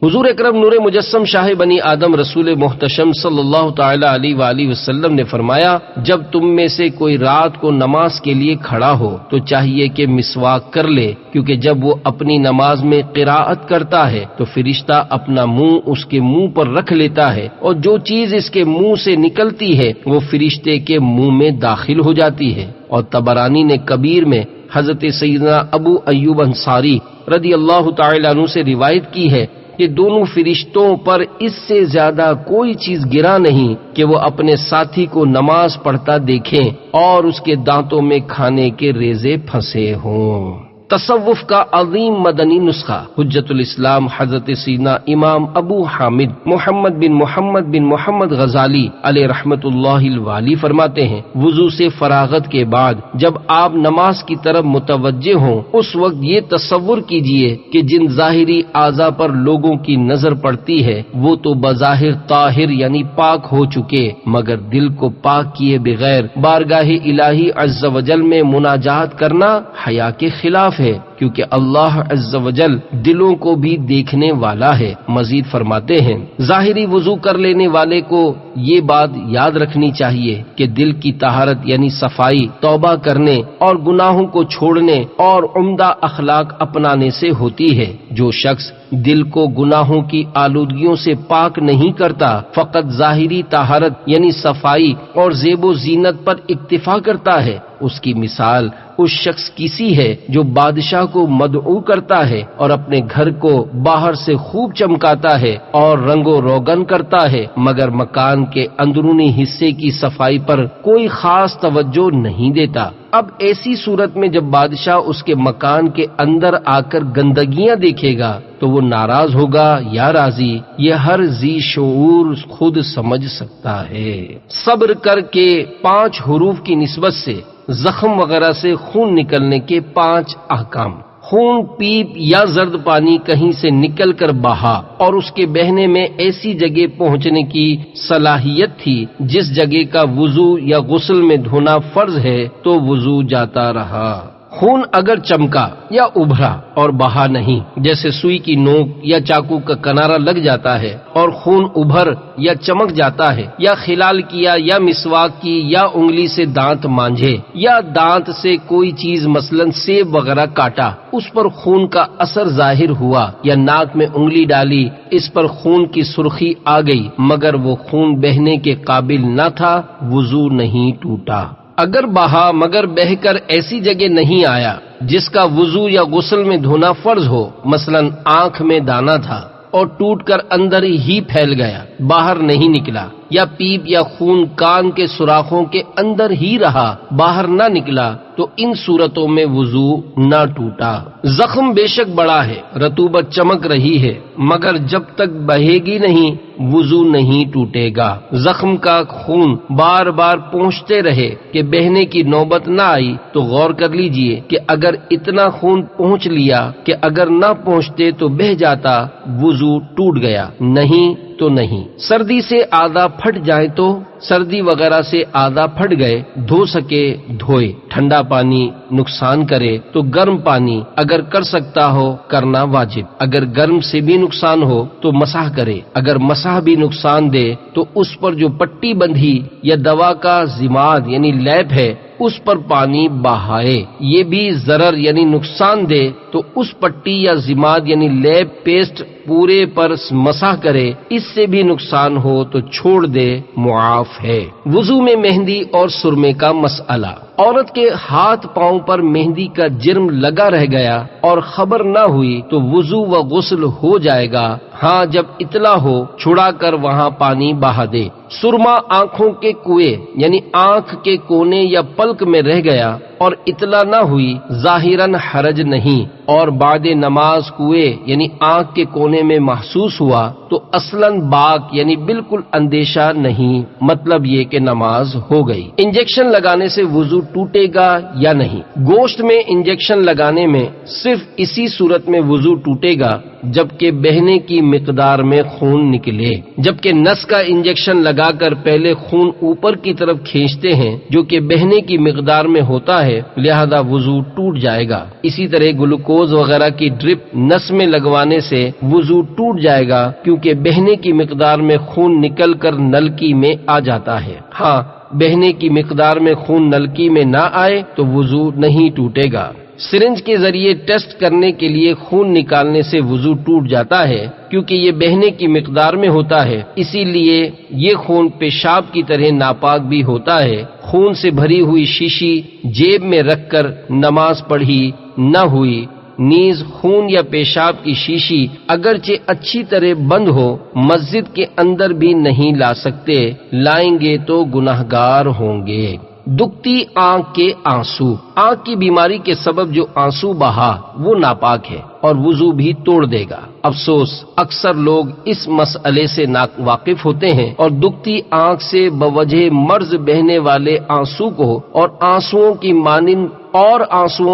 حضور اکرم نور مجسم شاہ بنی آدم رسول محتشم صلی اللہ تعالی علیہ وآلہ وسلم نے فرمایا، جب تم میں سے کوئی رات کو نماز کے لیے کھڑا ہو تو چاہیے کہ مسواک کر لے، کیونکہ جب وہ اپنی نماز میں قراءت کرتا ہے تو فرشتہ اپنا منہ اس کے منہ پر رکھ لیتا ہے، اور جو چیز اس کے منہ سے نکلتی ہے وہ فرشتے کے منہ میں داخل ہو جاتی ہے۔ اور طبرانی نے کبیر میں حضرت سیدنا ابو ایوب انصاری رضی اللہ تعالی عنہ سے روایت کی ہے کہ دونوں فرشتوں پر اس سے زیادہ کوئی چیز گرا نہیں کہ وہ اپنے ساتھی کو نماز پڑھتا دیکھیں اور اس کے دانتوں میں کھانے کے ریزے پھنسے ہوں۔ تصوف کا عظیم مدنی نسخہ حجت الاسلام حضرت سیدنا امام ابو حامد محمد بن محمد غزالی علیہ رحمت اللہ الوالی فرماتے ہیں، وضو سے فراغت کے بعد جب آپ نماز کی طرف متوجہ ہوں، اس وقت یہ تصور کیجئے کہ جن ظاہری اعضاء پر لوگوں کی نظر پڑتی ہے وہ تو بظاہر طاہر یعنی پاک ہو چکے، مگر دل کو پاک کیے بغیر بارگاہ الہی عز و جل میں مناجات کرنا حیا کے خلاف ہے، کیونکہ اللہ عز و جل دلوں کو بھی دیکھنے والا ہے۔ مزید فرماتے ہیں، ظاہری وضو کر لینے والے کو یہ بات یاد رکھنی چاہیے کہ دل کی طہارت یعنی صفائی توبہ کرنے اور گناہوں کو چھوڑنے اور عمدہ اخلاق اپنانے سے ہوتی ہے۔ جو شخص دل کو گناہوں کی آلودگیوں سے پاک نہیں کرتا، فقط ظاہری طہارت یعنی صفائی اور زیب و زینت پر اکتفا کرتا ہے، اس کی مثال اس شخص کی سی ہے جو بادشاہ کو مدعو کرتا ہے اور اپنے گھر کو باہر سے خوب چمکاتا ہے اور رنگ و روگن کرتا ہے، مگر مکان کے اندرونی حصے کی صفائی پر کوئی خاص توجہ نہیں دیتا۔ اب ایسی صورت میں جب بادشاہ اس کے مکان کے اندر آ کر گندگیاں دیکھے گا تو وہ ناراض ہوگا یا راضی، یہ ہر ذی شعور خود سمجھ سکتا ہے۔ صبر کر کے 5 حروف کی نسبت سے زخم وغیرہ سے خون نکلنے کے 5 احکام۔ خون پیپ یا زرد پانی کہیں سے نکل کر بہا اور اس کے بہنے میں ایسی جگہ پہنچنے کی صلاحیت تھی جس جگہ کا وضو یا غسل میں دھونا فرض ہے تو وضو جاتا رہا۔ خون اگر چمکا یا ابھرا اور بہا نہیں، جیسے سوئی کی نوک یا چاقو کا کنارہ لگ جاتا ہے اور خون ابھر یا چمک جاتا ہے، یا خلال کیا یا مسواک کی یا انگلی سے دانت مانجھے یا دانت سے کوئی چیز مثلا سیب وغیرہ کاٹا، اس پر خون کا اثر ظاہر ہوا، یا ناک میں انگلی ڈالی، اس پر خون کی سرخی آ گئی مگر وہ خون بہنے کے قابل نہ تھا، وضو نہیں ٹوٹا۔ اگر بہا مگر بہہ کر ایسی جگہ نہیں آیا جس کا وضو یا غسل میں دھونا فرض ہو، مثلا آنکھ میں دانا تھا اور ٹوٹ کر اندر ہی پھیل گیا، باہر نہیں نکلا، یا پیپ یا خون کان کے سوراخوں کے اندر ہی رہا، باہر نہ نکلا، تو ان صورتوں میں وضو نہ ٹوٹا۔ زخم بے شک بڑا ہے، رطوبت چمک رہی ہے، مگر جب تک بہے گی نہیں وضو نہیں ٹوٹے گا۔ زخم کا خون بار بار پہنچتے رہے کہ بہنے کی نوبت نہ آئی تو غور کر لیجئے کہ اگر اتنا خون پہنچ لیا کہ اگر نہ پہنچتے تو بہہ جاتا، وضو ٹوٹ گیا، نہیں تو نہیں۔ سردی سے آدھا پھٹ جائے تو سردی وغیرہ سے آدھا پھٹ گئے، دھو سکے دھوئے، ٹھنڈا پانی نقصان کرے تو گرم پانی اگر کر سکتا ہو کرنا واجب، اگر گرم سے بھی نقصان ہو تو مسح کرے، اگر مسح بھی نقصان دے تو اس پر جو پٹی بندھی یا دوا کا ضماد یعنی لیپ ہے اس پر پانی بہائے، یہ بھی ضرر یعنی نقصان دے تو اس پٹی یا ضماد یعنی لیپ پیسٹ پورے پر مسح کرے، اس سے بھی نقصان ہو تو چھوڑ دے، معاف ہے۔ وضو میں مہندی اور سرمے کا مسئلہ۔ عورت کے ہاتھ پاؤں پر مہندی کا جرم لگا رہ گیا اور خبر نہ ہوئی تو وضو و غسل ہو جائے گا، ہاں جب اطلاع ہو چھڑا کر وہاں پانی بہا دے۔ سرما آنکھوں کے کوئے یعنی آنکھ کے کونے یا پلک میں رہ گیا اور اطلاع نہ ہوئی، ظاہراً حرج نہیں، اور بعد نماز کوئے یعنی آنکھ کے کونے میں محسوس ہوا تو اصلاً باک یعنی بالکل اندیشہ نہیں، مطلب یہ کہ نماز ہو گئی۔ انجیکشن لگانے سے وضو ٹوٹے گا یا نہیں۔ گوشت میں انجیکشن لگانے میں صرف اسی صورت میں وضو ٹوٹے گا جبکہ بہنے کی مقدار میں خون نکلے، جبکہ نس کا انجیکشن لگا کر پہلے خون اوپر کی طرف کھینچتے ہیں جو کہ بہنے کی مقدار میں ہوتا ہے، لہذا وضو ٹوٹ جائے گا۔ اسی طرح گلوکوز وغیرہ کی ڈرپ نس میں لگوانے سے وضو ٹوٹ جائے گا کیونکہ بہنے کی مقدار میں خون نکل کر نلکی میں آ جاتا ہے۔ ہاں، بہنے کی مقدار میں خون نلکی میں نہ آئے تو وضو نہیں ٹوٹے گا۔ سرنج کے ذریعے ٹیسٹ کرنے کے لیے خون نکالنے سے وضو ٹوٹ جاتا ہے کیونکہ یہ بہنے کی مقدار میں ہوتا ہے، اسی لیے یہ خون پیشاب کی طرح ناپاک بھی ہوتا ہے۔ خون سے بھری ہوئی شیشی جیب میں رکھ کر نماز پڑھی نہ ہوئی، نیز خون یا پیشاب کی شیشی اگرچہ اچھی طرح بند ہو مسجد کے اندر بھی نہیں لا سکتے، لائیں گے تو گناہگار ہوں گے۔ دکھتی آنکھ کے آنسو، آنکھ کی بیماری کے سبب جو آنسو بہا وہ ناپاک ہے اور وضو بھی توڑ دے گا۔ افسوس اکثر لوگ اس مسئلے سے ناواقف ہوتے ہیں اور دکھتی آنکھ سے بوجہ مرض بہنے والے آنسو کو اور آنسوؤں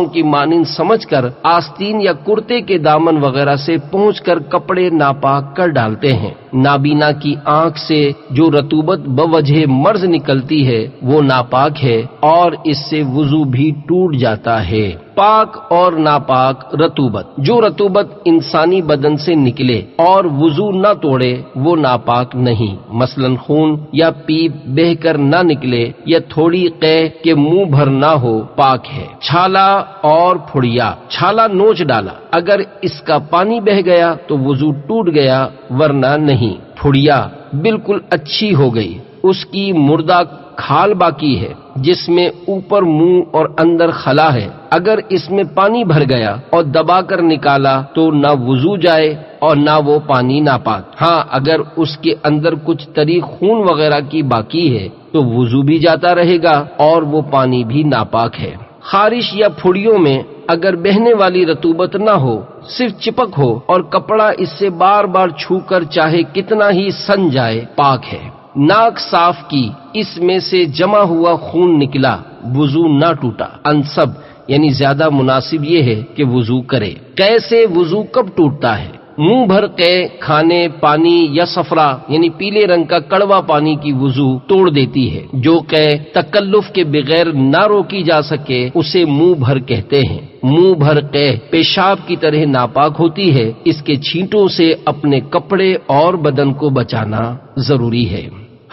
کی مانند سمجھ کر آستین یا کرتے کے دامن وغیرہ سے پہنچ کر کپڑے ناپاک کر ڈالتے ہیں۔ نابینا کی آنکھ سے جو رطوبت بوجہ مرض نکلتی ہے وہ ناپاک ہے اور اس سے وضو بھی ٹوٹ جاتا ہے۔ پاک اور ناپاک رطوبت، جو رطوبت انسانی بدن سے نکلے اور وضو نہ توڑے وہ ناپاک نہیں، مثلا خون یا پیپ بہہ کر نہ نکلے یا تھوڑی قے کے منہ بھر نہ ہو، پاک ہے۔ چھالا اور پھڑیا، چھالا نوچ ڈالا، اگر اس کا پانی بہہ گیا تو وضو ٹوٹ گیا ورنہ نہیں۔ پھڑیا بالکل اچھی ہو گئی، اس کی مردہ کھال باقی ہے جس میں اوپر منہ اور اندر خلا ہے، اگر اس میں پانی بھر گیا اور دبا کر نکالا تو نہ وضو جائے اور نہ وہ پانی ناپاک۔ ہاں، اگر اس کے اندر کچھ تری خون وغیرہ کی باقی ہے تو وضو بھی جاتا رہے گا اور وہ پانی بھی ناپاک ہے۔ خارش یا پھڑیوں میں اگر بہنے والی رطوبت نہ ہو، صرف چپک ہو اور کپڑا اس سے بار بار چھو کر چاہے کتنا ہی سن جائے، پاک ہے۔ ناک صاف کی، اس میں سے جمع ہوا خون نکلا، وضو نہ ٹوٹا۔ انسب یعنی زیادہ مناسب یہ ہے کہ وضو کرے۔ کیسے وضو کب ٹوٹتا ہے؟ منہ بھر قے کھانے پانی یا صفرا یعنی پیلے رنگ کا کڑوا پانی کی وضو توڑ دیتی ہے۔ جو قے تکلف کے بغیر نہ روکی جا سکے اسے منہ بھر کہتے ہیں۔ منہ بھر قے پیشاب کی طرح ناپاک ہوتی ہے، اس کے چھینٹوں سے اپنے کپڑے اور بدن کو بچانا ضروری ہے۔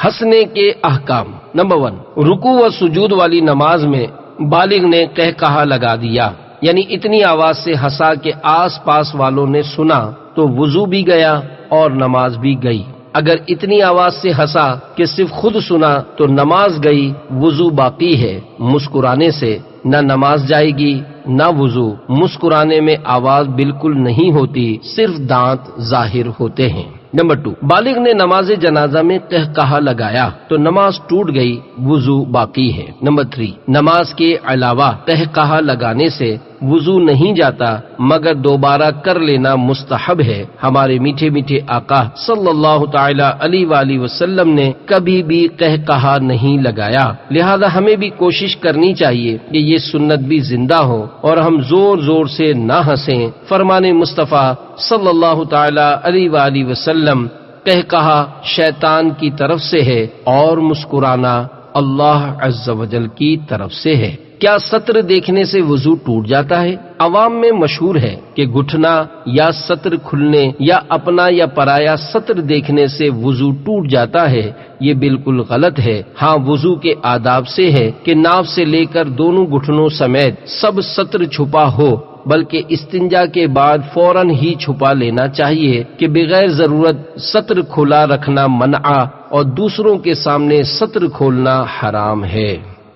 ہنسنے کے احکام۔ نمبر 1، رکوع و سجود والی نماز میں بالغ نے قہقہا لگا دیا، یعنی اتنی آواز سے ہنسا کہ آس پاس والوں نے سنا تو وضو بھی گیا اور نماز بھی گئی۔ اگر اتنی آواز سے ہنسا کہ صرف خود سنا تو نماز گئی، وضو باقی ہے۔ مسکرانے سے نہ نماز جائے گی نہ وضو۔ مسکرانے میں آواز بالکل نہیں ہوتی، صرف دانت ظاہر ہوتے ہیں۔ نمبر 2، بالغ نے نماز جنازہ میں قہقہا لگایا تو نماز ٹوٹ گئی، وضو باقی ہے۔ نمبر 3، نماز کے علاوہ قہقہا لگانے سے وضو نہیں جاتا مگر دوبارہ کر لینا مستحب ہے۔ ہمارے میٹھے میٹھے آقا صلی اللہ تعالی علیہ وآلہ وسلم نے کبھی بھی قہقہا نہیں لگایا، لہذا ہمیں بھی کوشش کرنی چاہیے کہ یہ سنت بھی زندہ ہو اور ہم زور زور سے نہ ہنسیں۔ فرمان مصطفیٰ صلی اللہ تعالی علیہ وآلہ وسلم، قہقہا شیطان کی طرف سے ہے اور مسکرانا اللہ عز و جل کی طرف سے ہے۔ کیا سطر دیکھنے سے وضو ٹوٹ جاتا ہے؟ عوام میں مشہور ہے کہ گھٹنا یا سطر کھلنے یا اپنا یا پرایا سطر دیکھنے سے وضو ٹوٹ جاتا ہے، یہ بالکل غلط ہے۔ ہاں، وضو کے آداب سے ہے کہ ناف سے لے کر دونوں گھٹنوں سمیت سب سطر چھپا ہو، بلکہ استنجا کے بعد فوراً ہی چھپا لینا چاہیے کہ بغیر ضرورت سطر کھلا رکھنا منع اور دوسروں کے سامنے سطر کھولنا حرام ہے۔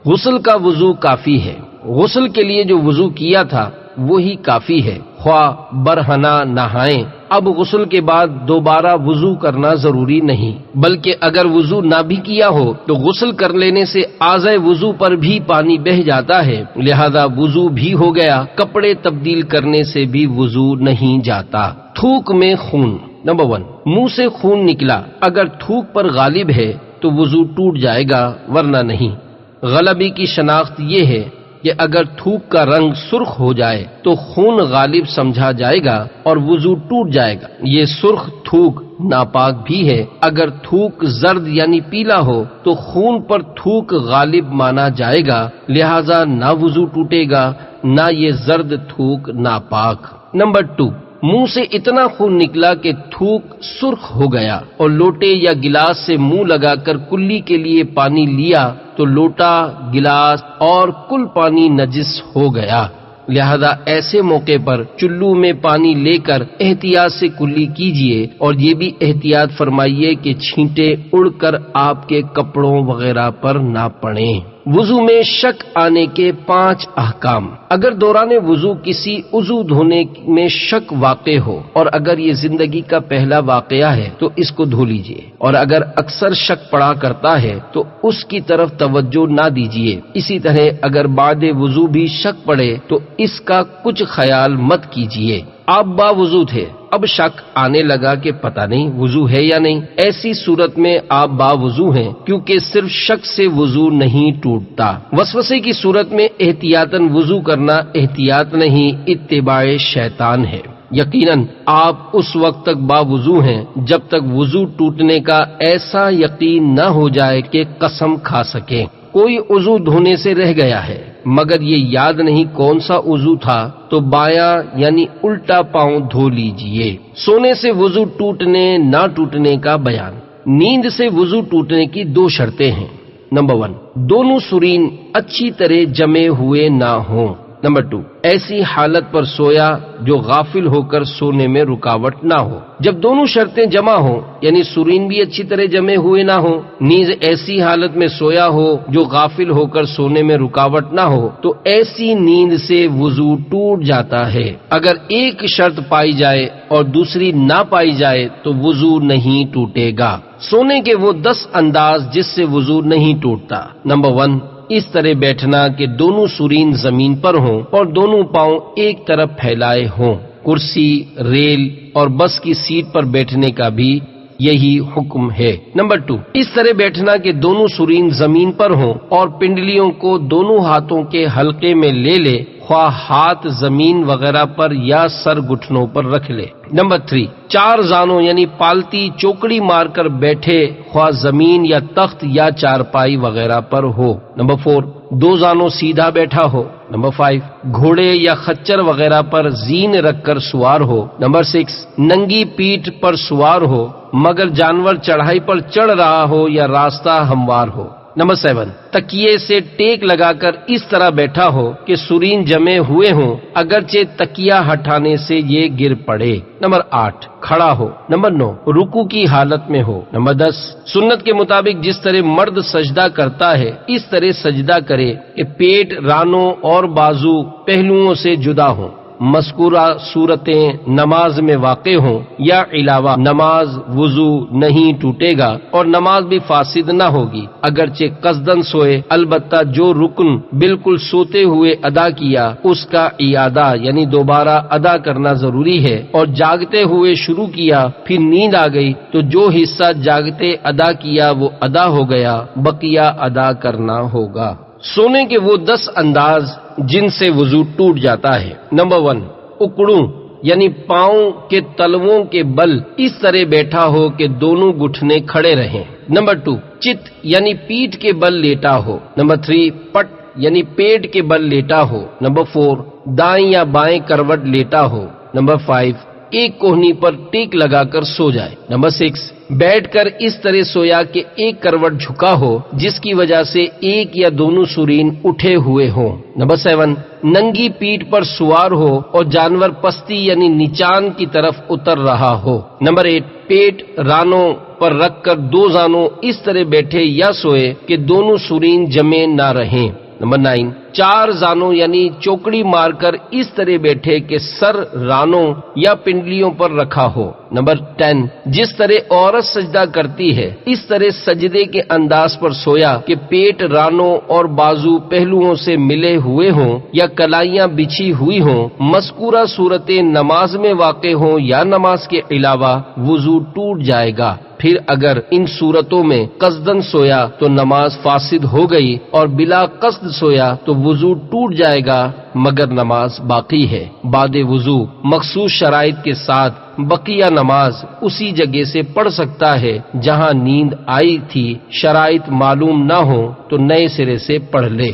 غسل کا وضو کافی ہے۔ غسل کے لیے جو وضو کیا تھا وہی کافی ہے، خواہ برہنہ نہائیں۔ اب غسل کے بعد دوبارہ وضو کرنا ضروری نہیں، بلکہ اگر وضو نہ بھی کیا ہو تو غسل کر لینے سے اعضائے وضو پر بھی پانی بہہ جاتا ہے، لہذا وضو بھی ہو گیا۔ کپڑے تبدیل کرنے سے بھی وضو نہیں جاتا۔ تھوک میں خون۔ نمبر 1، منہ سے خون نکلا، اگر تھوک پر غالب ہے تو وضو ٹوٹ جائے گا ورنہ نہیں۔ غلبی کی شناخت یہ ہے کہ اگر تھوک کا رنگ سرخ ہو جائے تو خون غالب سمجھا جائے گا اور وضو ٹوٹ جائے گا۔ یہ سرخ تھوک ناپاک بھی ہے۔ اگر تھوک زرد یعنی پیلا ہو تو خون پر تھوک غالب مانا جائے گا، لہذا نہ وضو ٹوٹے گا نہ یہ زرد تھوک ناپاک۔ نمبر 2، منہ سے اتنا خون نکلا کہ تھوک سرخ ہو گیا اور لوٹے یا گلاس سے منہ لگا کر کلی کے لیے پانی لیا تو لوٹا، گلاس اور کل پانی نجس ہو گیا، لہذا ایسے موقع پر چلو میں پانی لے کر احتیاط سے کلی کیجیے اور یہ بھی احتیاط فرمائیے کہ چھینٹے اڑ کر آپ کے کپڑوں وغیرہ پر نہ پڑیں۔ وضو میں شک آنے کے 5 احکام۔ اگر دوران وضو کسی عضو دھونے میں شک واقع ہو اور اگر یہ زندگی کا پہلا واقعہ ہے تو اس کو دھو لیجئے، اور اگر اکثر شک پڑا کرتا ہے تو اس کی طرف توجہ نہ دیجیے۔ اسی طرح اگر بعد وضو بھی شک پڑے تو اس کا کچھ خیال مت کیجیے۔ آپ باوضو تھے، اب شک آنے لگا کہ پتہ نہیں وضو ہے یا نہیں، ایسی صورت میں آپ باوضو ہیں، کیونکہ صرف شک سے وضو نہیں ٹوٹتا۔ وسوسے کی صورت میں احتیاطاً وضو کرنا احتیاط نہیں، اتباع شیطان ہے۔ یقیناً آپ اس وقت تک باوضو ہیں جب تک وضو ٹوٹنے کا ایسا یقین نہ ہو جائے کہ قسم کھا سکیں۔ کوئی عضو دھونے سے رہ گیا ہے مگر یہ یاد نہیں کون سا عضو تھا تو بایاں یعنی الٹا پاؤں دھو لیجئے۔ سونے سے وضو ٹوٹنے نہ ٹوٹنے کا بیان۔ نیند سے وضو ٹوٹنے کی 2 شرطیں ہیں۔ نمبر 1، دونوں سرین اچھی طرح جمے ہوئے نہ ہوں۔ نمبر 2، ایسی حالت پر سویا جو غافل ہو کر سونے میں رکاوٹ نہ ہو۔ جب دونوں شرطیں جمع ہوں یعنی سرین بھی اچھی طرح جمے ہوئے نہ ہوں، نیز ایسی حالت میں سویا ہو جو غافل ہو کر سونے میں رکاوٹ نہ ہو، تو ایسی نیند سے وضو ٹوٹ جاتا ہے۔ اگر ایک شرط پائی جائے اور دوسری نہ پائی جائے تو وضو نہیں ٹوٹے گا۔ سونے کے وہ 10 انداز جس سے وضو نہیں ٹوٹتا۔ نمبر 1، اس طرح بیٹھنا کہ دونوں سرین زمین پر ہوں اور دونوں پاؤں ایک طرف پھیلائے ہوں۔ کرسی، ریل اور بس کی سیٹ پر بیٹھنے کا بھی یہی حکم ہے۔ نمبر 2، اس طرح بیٹھنا کہ دونوں سرین زمین پر ہوں اور پنڈلیوں کو دونوں ہاتھوں کے حلقے میں لے لے، خواہ ہاتھ زمین وغیرہ پر یا سر گھٹنوں پر رکھ لے۔ نمبر 3، 4 زانوں یعنی پالتی چوکڑی مار کر بیٹھے، خواہ زمین یا تخت یا چارپائی وغیرہ پر ہو۔ نمبر 4، 2 زانوں سیدھا بیٹھا ہو۔ نمبر 5، گھوڑے یا خچر وغیرہ پر زین رکھ کر سوار ہو۔ نمبر 6، ننگی پیٹھ پر سوار ہو مگر جانور چڑھائی پر چڑھ رہا ہو یا راستہ ہموار ہو۔ نمبر 7، تکیے سے ٹیک لگا کر اس طرح بیٹھا ہو کہ سرین جمے ہوئے ہوں اگرچہ تکیہ ہٹانے سے یہ گر پڑے۔ نمبر 8، کھڑا ہو۔ نمبر 9، رکوع کی حالت میں ہو۔ نمبر 10، سنت کے مطابق جس طرح مرد سجدہ کرتا ہے اس طرح سجدہ کرے کہ پیٹ، رانوں اور بازو پہلوؤں سے جدا ہوں۔ مذکورہ صورتیں نماز میں واقع ہوں یا علاوہ، نماز وضو نہیں ٹوٹے گا اور نماز بھی فاسد نہ ہوگی اگرچہ قصدن سوئے، البتہ جو رکن بالکل سوتے ہوئے ادا کیا اس کا اعادہ یعنی دوبارہ ادا کرنا ضروری ہے، اور جاگتے ہوئے شروع کیا پھر نیند آ گئی تو جو حصہ جاگتے ادا کیا وہ ادا ہو گیا، بقیہ ادا کرنا ہوگا۔ سونے کے وہ 10 انداز جن سے وضو ٹوٹ جاتا ہے۔ نمبر 1، اکڑوں یعنی پاؤں کے تلووں کے بل اس طرح بیٹھا ہو کہ دونوں گھٹنے کھڑے رہیں۔ نمبر 2، چت یعنی پیٹھ کے بل لیٹا ہو۔ نمبر 3، پٹ یعنی پیٹ کے بل لیٹا ہو۔ نمبر 4، دائیں یا بائیں کروٹ لیٹا ہو۔ نمبر 5، ایک کوہنی پر ٹیک لگا کر سو جائے۔ نمبر 6، بیٹھ کر اس طرح سویا کہ ایک کروٹ جھکا ہو جس کی وجہ سے ایک یا دونوں سرین اٹھے ہوئے ہوں۔ نمبر 7، ننگی پیٹھ پر سوار ہو اور جانور پستی یعنی نیچان کی طرف اتر رہا ہو۔ نمبر 8، پیٹ رانوں پر رکھ کر 2 زانوں اس طرح بیٹھے یا سوئے کہ دونوں سرین جمے نہ رہیں۔ نمبر 9، 4 زانوں یعنی چوکڑی مار کر اس طرح بیٹھے کہ سر رانوں یا پنڈلیوں پر رکھا ہو۔ نمبر 10، جس طرح عورت سجدہ کرتی ہے اس طرح سجدے کے انداز پر سویا کہ پیٹ رانوں اور بازو پہلوؤں سے ملے ہوئے ہوں یا کلائیاں بچھی ہوئی ہوں، مذکورہ صورتیں نماز میں واقع ہوں یا نماز کے علاوہ، وضو ٹوٹ جائے گا۔ پھر اگر ان صورتوں میں قصدن سویا تو نماز فاسد ہو گئی اور بلا قصد سویا تو وضو ٹوٹ جائے گا مگر نماز باقی ہے۔ بعد وضو مخصوص شرائط کے ساتھ بقیہ نماز اسی جگہ سے پڑھ سکتا ہے جہاں نیند آئی تھی، شرائط معلوم نہ ہو تو نئے سرے سے پڑھ لے۔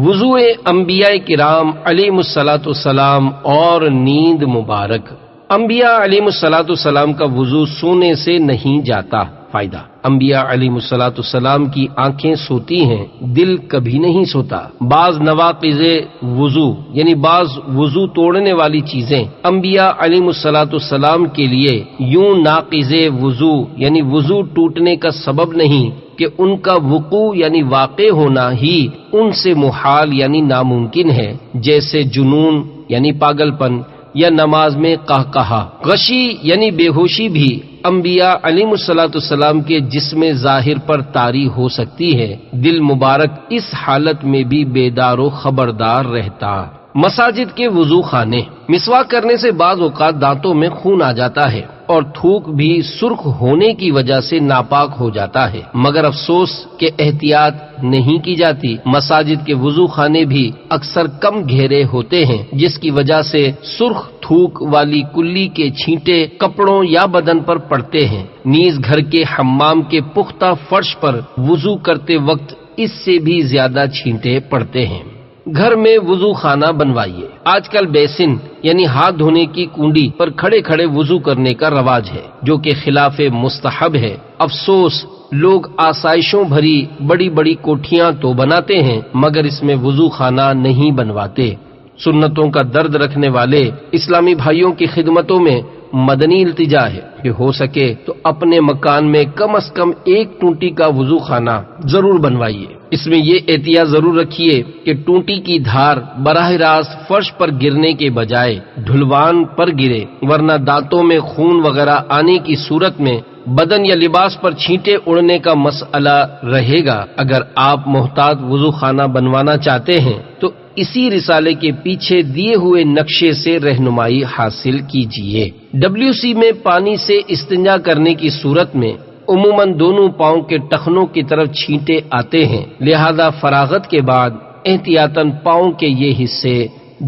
وضوء انبیاء کرام علیہم الصلاۃ والسلام اور نیند مبارک۔ انبیاء علیہم الصلاۃ والسلام کا وضو سونے سے نہیں جاتا۔ فائدہ، انبیاء علیہم الصلاۃ والسلام کی آنکھیں سوتی ہیں، دل کبھی نہیں سوتا۔ بعض نواقض وضو یعنی بعض وضو توڑنے والی چیزیں انبیاء علیہم الصلاۃ والسلام کے لیے یوں ناقض وضو یعنی وضو ٹوٹنے کا سبب نہیں کہ ان کا وقوع یعنی واقع ہونا ہی ان سے محال یعنی ناممکن ہے، جیسے جنون یعنی پاگل پن یا نماز میں قہقہا۔ غشی یعنی بے ہوشی بھی انبیاء علیہم الصلاۃ والسلام کے جسم ظاہر پر طاری ہو سکتی ہے، دل مبارک اس حالت میں بھی بیدار و خبردار رہتا۔ مساجد کے وضو خانے۔ مسواک کرنے سے بعض اوقات دانتوں میں خون آ جاتا ہے اور تھوک بھی سرخ ہونے کی وجہ سے ناپاک ہو جاتا ہے، مگر افسوس کہ احتیاط نہیں کی جاتی۔ مساجد کے وضو خانے بھی اکثر کم گہرے ہوتے ہیں، جس کی وجہ سے سرخ تھوک والی کلی کے چھینٹے کپڑوں یا بدن پر پڑتے ہیں۔ نیز گھر کے حمام کے پختہ فرش پر وضو کرتے وقت اس سے بھی زیادہ چھینٹے پڑتے ہیں۔ گھر میں وضو خانہ بنوائیے۔ آج کل بیسن یعنی ہاتھ دھونے کی کنڈی پر کھڑے کھڑے وضو کرنے کا رواج ہے، جو کہ خلاف مستحب ہے۔ افسوس، لوگ آسائشوں بھری بڑی بڑی کوٹھیاں تو بناتے ہیں مگر اس میں وضو خانہ نہیں بنواتے۔ سنتوں کا درد رکھنے والے اسلامی بھائیوں کی خدمتوں میں مدنی التجا ہے کہ ہو سکے تو اپنے مکان میں کم از کم ایک ٹونٹی کا وضو خانہ ضرور بنوائیے۔ اس میں یہ احتیاط ضرور رکھیے کہ ٹونٹی کی دھار براہ راست فرش پر گرنے کے بجائے ڈھلوان پر گرے، ورنہ دانتوں میں خون وغیرہ آنے کی صورت میں بدن یا لباس پر چھینٹے اڑنے کا مسئلہ رہے گا۔ اگر آپ محتاط وضو خانہ بنوانا چاہتے ہیں تو اسی رسالے کے پیچھے دیے ہوئے نقشے سے رہنمائی حاصل کیجیے۔ WC میں پانی سے استنجا کرنے کی صورت میں عموماً دونوں پاؤں کے ٹخنوں کی طرف چھینٹے آتے ہیں، لہذا فراغت کے بعد احتیاطاً پاؤں کے یہ حصے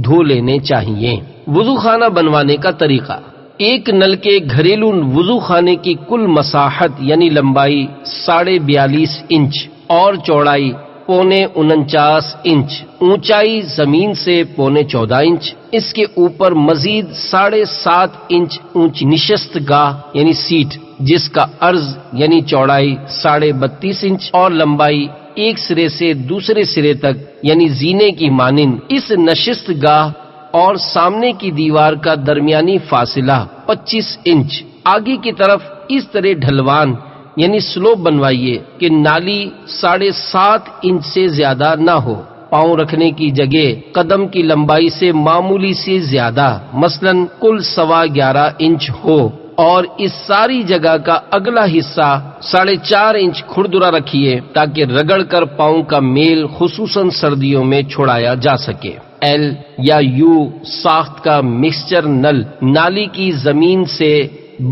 دھو لینے چاہیے۔ وضو خانہ بنوانے کا طریقہ۔ ایک نل کے گھریلو وضو خانے کی کل مساحت یعنی لمبائی 42.5 انچ اور چوڑائی 49.25 انچ، اونچائی زمین سے 14.25 انچ، اس کے اوپر مزید 7.5 انچ اونچی نشست گاہ یعنی سیٹ، جس کا عرض یعنی چوڑائی 32.5 انچ اور لمبائی ایک سرے سے دوسرے سرے تک یعنی زینے کی مانند۔ اس نشست گاہ اور سامنے کی دیوار کا درمیانی فاصلہ 25 انچ۔ آگے کی طرف اس طرح ڈھلوان یعنی سلوپ بنوائیے کہ نالی 7.5 انچ سے زیادہ نہ ہو۔ پاؤں رکھنے کی جگہ قدم کی لمبائی سے معمولی سے زیادہ، مثلاً کل 11.25 انچ ہو، اور اس ساری جگہ کا اگلا حصہ 4.5 انچ کھردرا رکھیے تاکہ رگڑ کر پاؤں کا میل خصوصاً سردیوں میں چھڑایا جا سکے۔ ایل یا یو ساخت کا مکسچر نل نالی کی زمین سے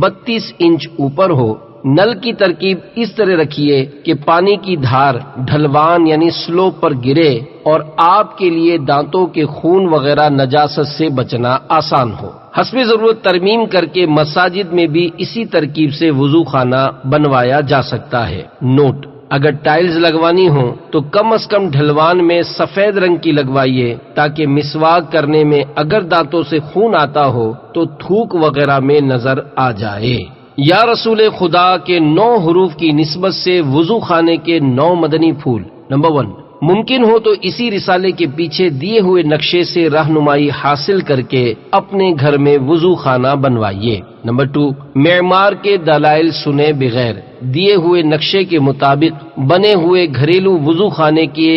32 انچ اوپر ہو۔ نل کی ترکیب اس طرح رکھیے کہ پانی کی دھار ڈھلوان یعنی سلوپ پر گرے اور آپ کے لیے دانتوں کے خون وغیرہ نجاست سے بچنا آسان ہو۔ حسب ضرورت ترمیم کر کے مساجد میں بھی اسی ترکیب سے وضو خانہ بنوایا جا سکتا ہے۔ نوٹ: اگر ٹائلز لگوانی ہو تو کم از کم ڈھلوان میں سفید رنگ کی لگوائیے تاکہ مسواک کرنے میں اگر دانتوں سے خون آتا ہو تو تھوک وغیرہ میں نظر آ جائے۔ یا رسول خدا کے 9 حروف کی نسبت سے وضو خانے کے 9 مدنی پھول۔ نمبر 1، ممکن ہو تو اسی رسالے کے پیچھے دیے ہوئے نقشے سے رہنمائی حاصل کر کے اپنے گھر میں وضو خانہ بنوائیے۔ نمبر 2، معمار کے دلائل سنے بغیر دیے ہوئے نقشے کے مطابق بنے ہوئے گھریلو وضو خانے کے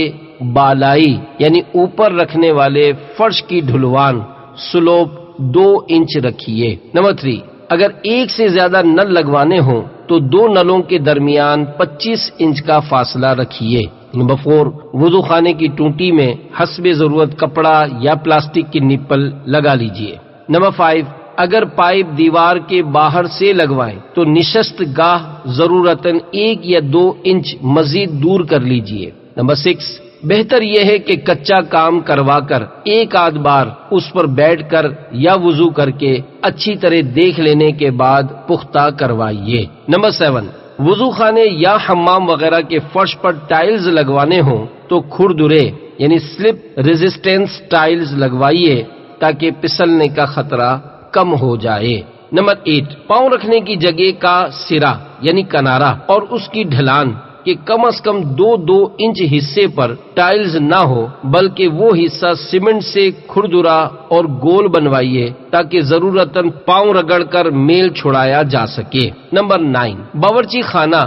بالائی یعنی اوپر رکھنے والے فرش کی ڈھلوان سلوپ 2 انچ رکھیے۔ نمبر 3، اگر ایک سے زیادہ نل لگوانے ہوں تو 2 نلوں کے درمیان 25 انچ کا فاصلہ رکھیے۔ نمبر 4، وضو خانے کی ٹونٹی میں حسب ضرورت کپڑا یا پلاسٹک کی نپل لگا لیجیے۔ نمبر 5، اگر پائپ دیوار کے باہر سے لگوائیں تو نشست گاہ ضرورتاً 1 یا 2 انچ مزید دور کر لیجیے۔ نمبر 6، بہتر یہ ہے کہ کچا کام کروا کر ایک آدھ بار اس پر بیٹھ کر یا وضو کر کے اچھی طرح دیکھ لینے کے بعد پختہ کروائیے۔ نمبر 7، وضو خانے یا حمام وغیرہ کے فرش پر ٹائلز لگوانے ہوں تو کھردرے یعنی سلپ ریزسٹنس ٹائلز لگوائیے تاکہ پسلنے کا خطرہ کم ہو جائے۔ نمبر 8، پاؤں رکھنے کی جگہ کا سرا یعنی کنارہ اور اس کی ڈھلان کہ کم از کم 2 انچ حصے پر ٹائلز نہ ہو بلکہ وہ حصہ سیمنٹ سے کھردرا اور گول بنوائیے تاکہ ضرورتاً پاؤں رگڑ کر میل چھڑایا جا سکے۔ نمبر 9، باورچی خانہ،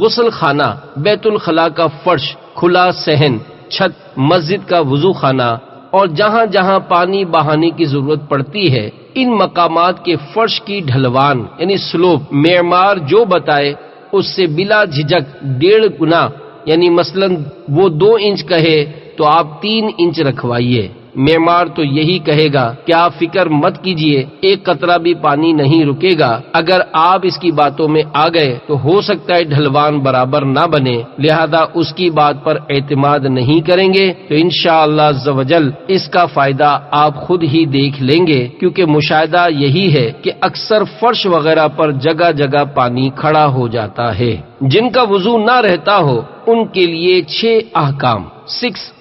غسل خانہ، بیت الخلاء کا فرش، کھلا صحن، چھت، مسجد کا وضو خانہ اور جہاں جہاں پانی بہانے کی ضرورت پڑتی ہے ان مقامات کے فرش کی ڈھلوان یعنی سلوپ معیار جو بتائے اس سے بلا جھجک 1.5 گنا یعنی مثلا وہ 2 انچ کہے تو آپ 3 انچ رکھوائیے۔ معمار تو یہی کہے گا کہ آپ فکر مت کیجئے، ایک قطرہ بھی پانی نہیں رکے گا۔ اگر آپ اس کی باتوں میں آ گئے تو ہو سکتا ہے ڈھلوان برابر نہ بنے، لہذا اس کی بات پر اعتماد نہیں کریں گے تو انشاءاللہ عز و جل اس کا فائدہ آپ خود ہی دیکھ لیں گے، کیونکہ مشاہدہ یہی ہے کہ اکثر فرش وغیرہ پر جگہ جگہ پانی کھڑا ہو جاتا ہے۔ جن کا وضو نہ رہتا ہو ان کے لیے 6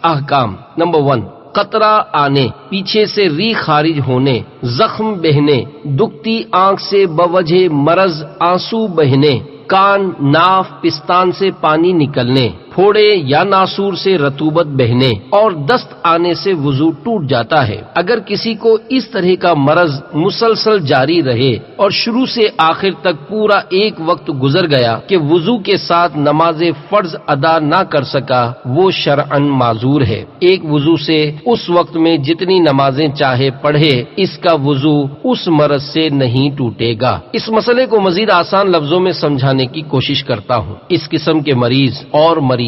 احکام۔ نمبر 1، قطرہ آنے، پیچھے سے ری خارج ہونے، زخم بہنے، دکھتی آنکھ سے بوجہ مرض آنسو بہنے، کان، ناف، پستان سے پانی نکلنے، پھوڑے یا ناسور سے رطوبت بہنے اور دست آنے سے وضو ٹوٹ جاتا ہے۔ اگر کسی کو اس طرح کا مرض مسلسل جاری رہے اور شروع سے آخر تک پورا ایک وقت گزر گیا کہ وضو کے ساتھ نماز فرض ادا نہ کر سکا، وہ شرعاً معذور ہے۔ ایک وضو سے اس وقت میں جتنی نمازیں چاہے پڑھے، اس کا وضو اس مرض سے نہیں ٹوٹے گا۔ اس مسئلے کو مزید آسان لفظوں میں سمجھانے کی کوشش کرتا ہوں۔ اس قسم کے مریض اور مریضہ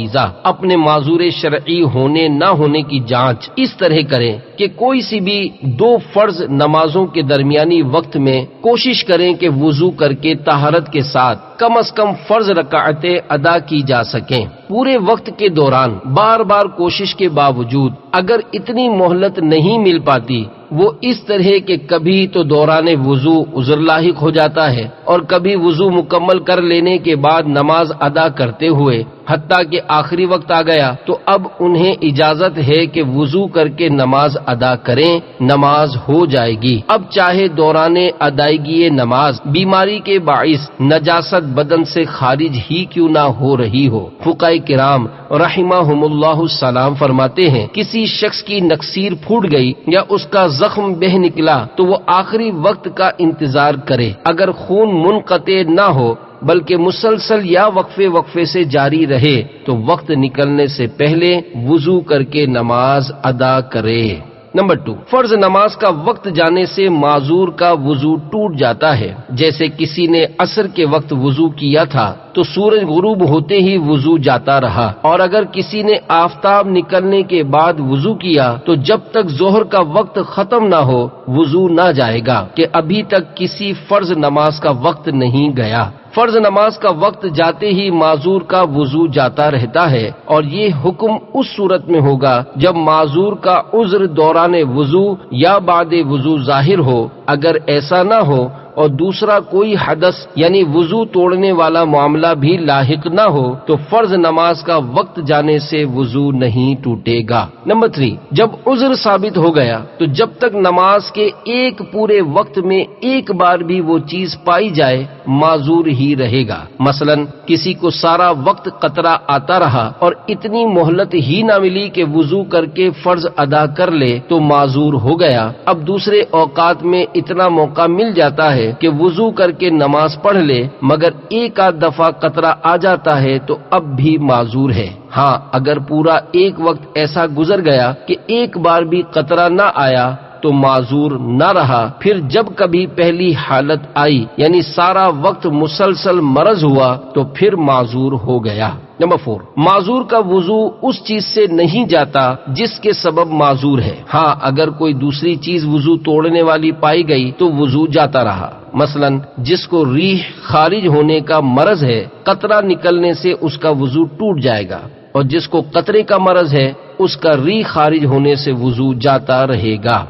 اپنے معذور شرعی ہونے نہ ہونے کی جانچ اس طرح کریں کہ کوئی سی بھی 2 فرض نمازوں کے درمیانی وقت میں کوشش کریں کہ وضو کر کے طہارت کے ساتھ کم از کم فرض رکعتیں ادا کی جا سکیں۔ پورے وقت کے دوران بار بار کوشش کے باوجود اگر اتنی مہلت نہیں مل پاتی، وہ اس طرح کہ کبھی تو دوران وضو عذر لاحق ہو جاتا ہے اور کبھی وضو مکمل کر لینے کے بعد نماز ادا کرتے ہوئے حتیٰ کہ آخری وقت آ گیا تو اب انہیں اجازت ہے کہ وضو کر کے نماز ادا کریں، نماز ہو جائے گی۔ اب چاہے دوران ادائیگی نماز بیماری کے باعث نجاست بدن سے خارج ہی کیوں نہ ہو رہی ہو، فقہاء کرام رحمہم اللہ السلام فرماتے ہیں کسی شخص کی نکسیر پھوٹ گئی یا اس کا زخم بہ نکلا تو وہ آخری وقت کا انتظار کرے۔ اگر خون منقطع نہ ہو بلکہ مسلسل یا وقفے سے جاری رہے تو وقت نکلنے سے پہلے وضو کر کے نماز ادا کرے۔ نمبر 2، فرض نماز کا وقت جانے سے معذور کا وضو ٹوٹ جاتا ہے۔ جیسے کسی نے عصر کے وقت وضو کیا تھا تو سورج غروب ہوتے ہی وضو جاتا رہا، اور اگر کسی نے آفتاب نکلنے کے بعد وضو کیا تو جب تک ظہر کا وقت ختم نہ ہو وضو نہ جائے گا کہ ابھی تک کسی فرض نماز کا وقت نہیں گیا۔ فرض نماز کا وقت جاتے ہی معذور کا وضو جاتا رہتا ہے، اور یہ حکم اس صورت میں ہوگا جب معذور کا عذر دوران وضو یا بعد وضو ظاہر ہو۔ اگر ایسا نہ ہو اور دوسرا کوئی حدث یعنی وضو توڑنے والا معاملہ بھی لاحق نہ ہو تو فرض نماز کا وقت جانے سے وضو نہیں ٹوٹے گا۔ نمبر 3، جب عذر ثابت ہو گیا تو جب تک نماز کے ایک پورے وقت میں ایک بار بھی وہ چیز پائی جائے معذور ہی رہے گا۔ مثلا کسی کو سارا وقت قطرہ آتا رہا اور اتنی مہلت ہی نہ ملی کہ وضو کر کے فرض ادا کر لے تو معذور ہو گیا۔ اب دوسرے اوقات میں اتنا موقع مل جاتا ہے ہے کہ وضو کر کے نماز پڑھ لے مگر ایک آدھ دفعہ قطرہ آ جاتا ہے تو اب بھی معذور ہے۔ ہاں اگر پورا ایک وقت ایسا گزر گیا کہ ایک بار بھی قطرہ نہ آیا تو معذور نہ رہا، پھر جب کبھی پہلی حالت آئی یعنی سارا وقت مسلسل مرض ہوا تو پھر معذور ہو گیا۔ نمبر 4، معذور کا وضو اس چیز سے نہیں جاتا جس کے سبب معذور ہے۔ ہاں اگر کوئی دوسری چیز وضو توڑنے والی پائی گئی تو وضو جاتا رہا، مثلا جس کو ریح خارج ہونے کا مرض ہے قطرہ نکلنے سے اس کا وضو ٹوٹ جائے گا، اور جس کو قطرے کا مرض ہے اس کا ریح خارج ہونے سے وضو جاتا رہے گا۔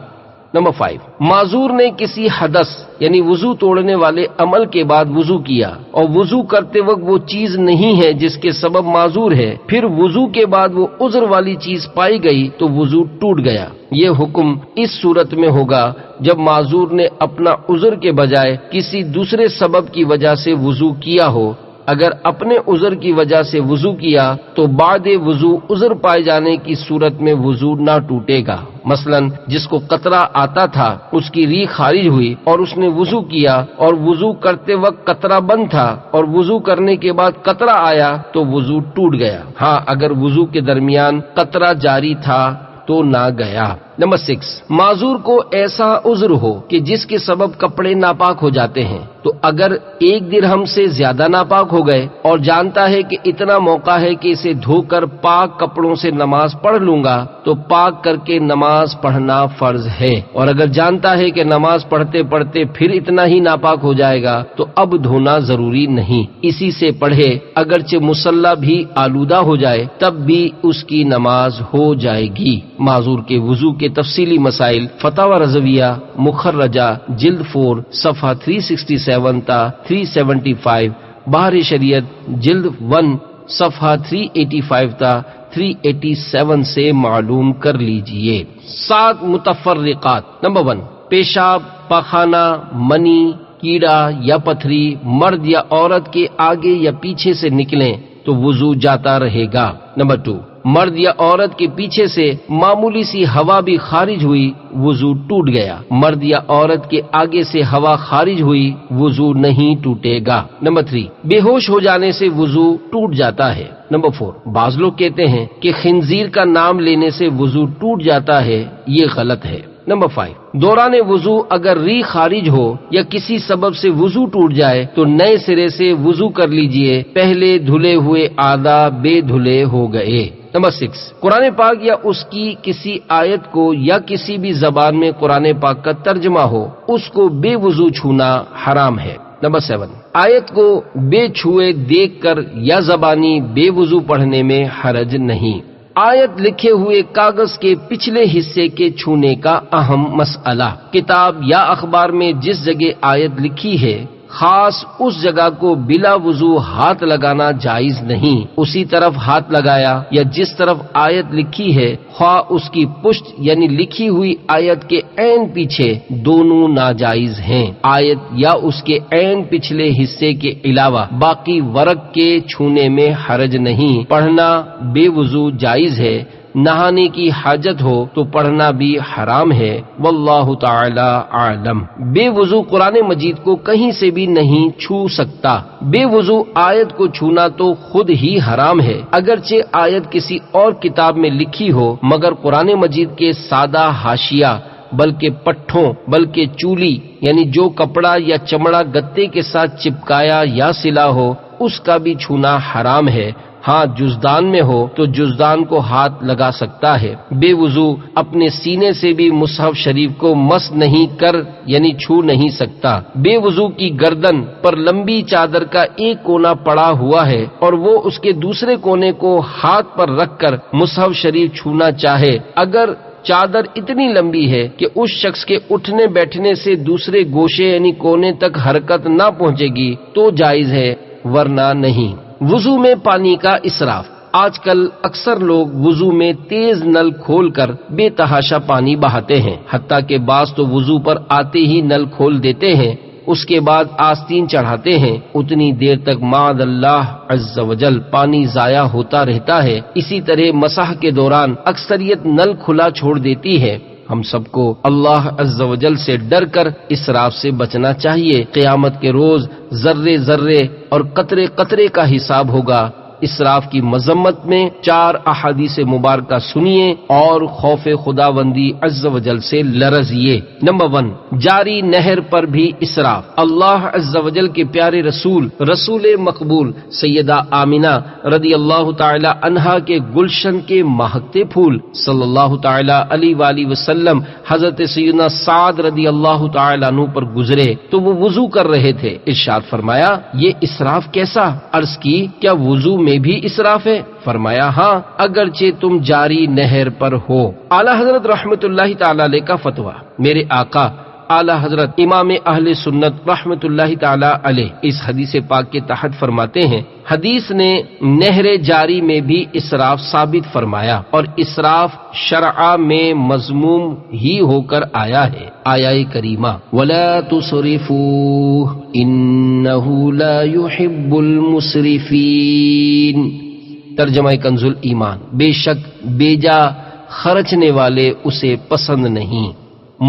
نمبر 5، معذور نے کسی حدث یعنی وضو توڑنے والے عمل کے بعد وضو کیا اور وضو کرتے وقت وہ چیز نہیں ہے جس کے سبب معذور ہے، پھر وضو کے بعد وہ عذر والی چیز پائی گئی تو وضو ٹوٹ گیا۔ یہ حکم اس صورت میں ہوگا جب معذور نے اپنا عذر کے بجائے کسی دوسرے سبب کی وجہ سے وضو کیا ہو۔ اگر اپنے عذر کی وجہ سے وضو کیا تو بعد وضو عذر پائے جانے کی صورت میں وضو نہ ٹوٹے گا، مثلا جس کو قطرہ آتا تھا اس کی ریح خارج ہوئی اور اس نے وضو کیا اور وضو کرتے وقت قطرہ بند تھا اور وضو کرنے کے بعد قطرہ آیا تو وضو ٹوٹ گیا۔ ہاں اگر وضو کے درمیان قطرہ جاری تھا تو نہ گیا۔ نمبر 6، معذور کو ایسا عذر ہو کہ جس کے سبب کپڑے ناپاک ہو جاتے ہیں، تو اگر 1 درہم سے زیادہ ناپاک ہو گئے اور جانتا ہے کہ اتنا موقع ہے کہ اسے دھو کر پاک کپڑوں سے نماز پڑھ لوں گا تو پاک کر کے نماز پڑھنا فرض ہے، اور اگر جانتا ہے کہ نماز پڑھتے پڑھتے پھر اتنا ہی ناپاک ہو جائے گا تو اب دھونا ضروری نہیں، اسی سے پڑھے، اگرچہ مصلی بھی آلودہ ہو جائے تب بھی اس کی نماز ہو جائے گی۔ معذور کے وضو کے تفصیلی مسائل فتاوی رضویہ مخرجہ جلد 4 صفحہ 367 تا 375، بحر شریعت جلد 1 صفحہ 385 تا 387 سے معلوم کر لیجئے۔ 7 متفرقات۔ نمبر 1، پیشاب، پاخانہ، منی، کیڑا یا پتھری مرد یا عورت کے آگے یا پیچھے سے نکلیں تو وضو جاتا رہے گا۔ نمبر 2، مرد یا عورت کے پیچھے سے معمولی سی ہوا بھی خارج ہوئی وضو ٹوٹ گیا، مرد یا عورت کے آگے سے ہوا خارج ہوئی وضو نہیں ٹوٹے گا۔ نمبر 3، بے ہوش ہو جانے سے وضو ٹوٹ جاتا ہے۔ نمبر 4، بعض لوگ کہتے ہیں کہ خنزیر کا نام لینے سے وضو ٹوٹ جاتا ہے، یہ غلط ہے۔ نمبر 5، دوران وضو اگر ریح خارج ہو یا کسی سبب سے وضو ٹوٹ جائے تو نئے سرے سے وضو کر لیجئے، پہلے دھلے ہوئے اعضاء بے دھلے ہو گئے۔ نمبر 6، قرآن پاک یا اس کی کسی آیت کو یا کسی بھی زبان میں قرآن پاک کا ترجمہ ہو اس کو بے وضو چھونا حرام ہے۔ نمبر 7، آیت کو بے چھوئے دیکھ کر یا زبانی بے وضو پڑھنے میں حرج نہیں۔ آیت لکھے ہوئے کاغذ کے پچھلے حصے کے چھونے کا اہم مسئلہ، کتاب یا اخبار میں جس جگہ آیت لکھی ہے خاص اس جگہ کو بلا وضو ہاتھ لگانا جائز نہیں، اسی طرف ہاتھ لگایا یا جس طرف آیت لکھی ہے خواہ اس کی پشت یعنی لکھی ہوئی آیت کے عین پیچھے، دونوں ناجائز ہیں۔ آیت یا اس کے عین پچھلے حصے کے علاوہ باقی ورق کے چھونے میں حرج نہیں، پڑھنا بے وضو جائز ہے، نہانے کی حاجت ہو تو پڑھنا بھی حرام ہے، واللہ تعالی عالم۔ بے وضو قرآن مجید کو کہیں سے بھی نہیں چھو سکتا، بے وضو آیت کو چھونا تو خود ہی حرام ہے، اگرچہ آیت کسی اور کتاب میں لکھی ہو مگر قرآن مجید کے سادہ حاشیہ بلکہ پٹھوں بلکہ چولی یعنی جو کپڑا یا چمڑا گتے کے ساتھ چپکایا یا سلا ہو اس کا بھی چھونا حرام ہے۔ ہاں جزدان میں ہو تو جزدان کو ہاتھ لگا سکتا ہے۔ بے وضو اپنے سینے سے بھی مصحف شریف کو مس نہیں کر یعنی چھو نہیں سکتا۔ بے وضو کی گردن پر لمبی چادر کا ایک کونا پڑا ہوا ہے اور وہ اس کے دوسرے کونے کو ہاتھ پر رکھ کر مصحف شریف چھونا چاہے، اگر چادر اتنی لمبی ہے کہ اس شخص کے اٹھنے بیٹھنے سے دوسرے گوشے یعنی کونے تک حرکت نہ پہنچے گی تو جائز ہے، ورنہ نہیں۔ وضو میں پانی کا اسراف۔ آج کل اکثر لوگ وضو میں تیز نل کھول کر بے تحاشا پانی بہاتے ہیں، حتیٰ کہ بعض تو وضو پر آتے ہی نل کھول دیتے ہیں، اس کے بعد آستین چڑھاتے ہیں، اتنی دیر تک معاذ اللہ عز وجل پانی ضائع ہوتا رہتا ہے۔ اسی طرح مسح کے دوران اکثریت نل کھلا چھوڑ دیتی ہے، ہم سب کو اللہ عز و جل سے ڈر کر اسراف سے بچنا چاہیے۔ قیامت کے روز ذرے ذرے اور قطرے قطرے کا حساب ہوگا۔ اسراف کی مذمت میں 4 احادیث مبارکہ سنیے اور خوف خداوندی عز و جل سے لرزیے۔ نمبر 1، جاری نہر پر بھی اسراف۔ اللہ عز و جل کے پیارے رسول مقبول سیدہ آمنہ رضی اللہ تعالی عنہا کے گلشن کے مہکتے پھول صلی اللہ تعالی علیہ وآلہ وسلم حضرت سیدنا سعد رضی اللہ تعالی عنہ پر گزرے تو وہ وضو کر رہے تھے۔ ارشاد فرمایا، یہ اسراف کیسا؟ عرض کی، کیا وضو میں بھی اسراف ہے؟ فرمایا، ہاں، اگرچہ تم جاری نہر پر ہو۔ اعلی حضرت رحمت اللہ تعالی علیہ کا فتویٰ۔ میرے آقا اعلی حضرت امام اہل سنت رحمت اللہ تعالی علیہ اس حدیث پاک کے تحت فرماتے ہیں، حدیث نے نہر جاری میں بھی اسراف ثابت فرمایا اور اسراف شرع میں مذموم ہی ہو کر آیا ہے۔ آیہ کریمہ وَلَا تُسْرِفُوا إِنَّهُ لَا يُحِبُّ الْمُسْرِفِينَ، ترجمہ کنز الایمان، بے شک بیجا خرچنے والے اسے پسند نہیں۔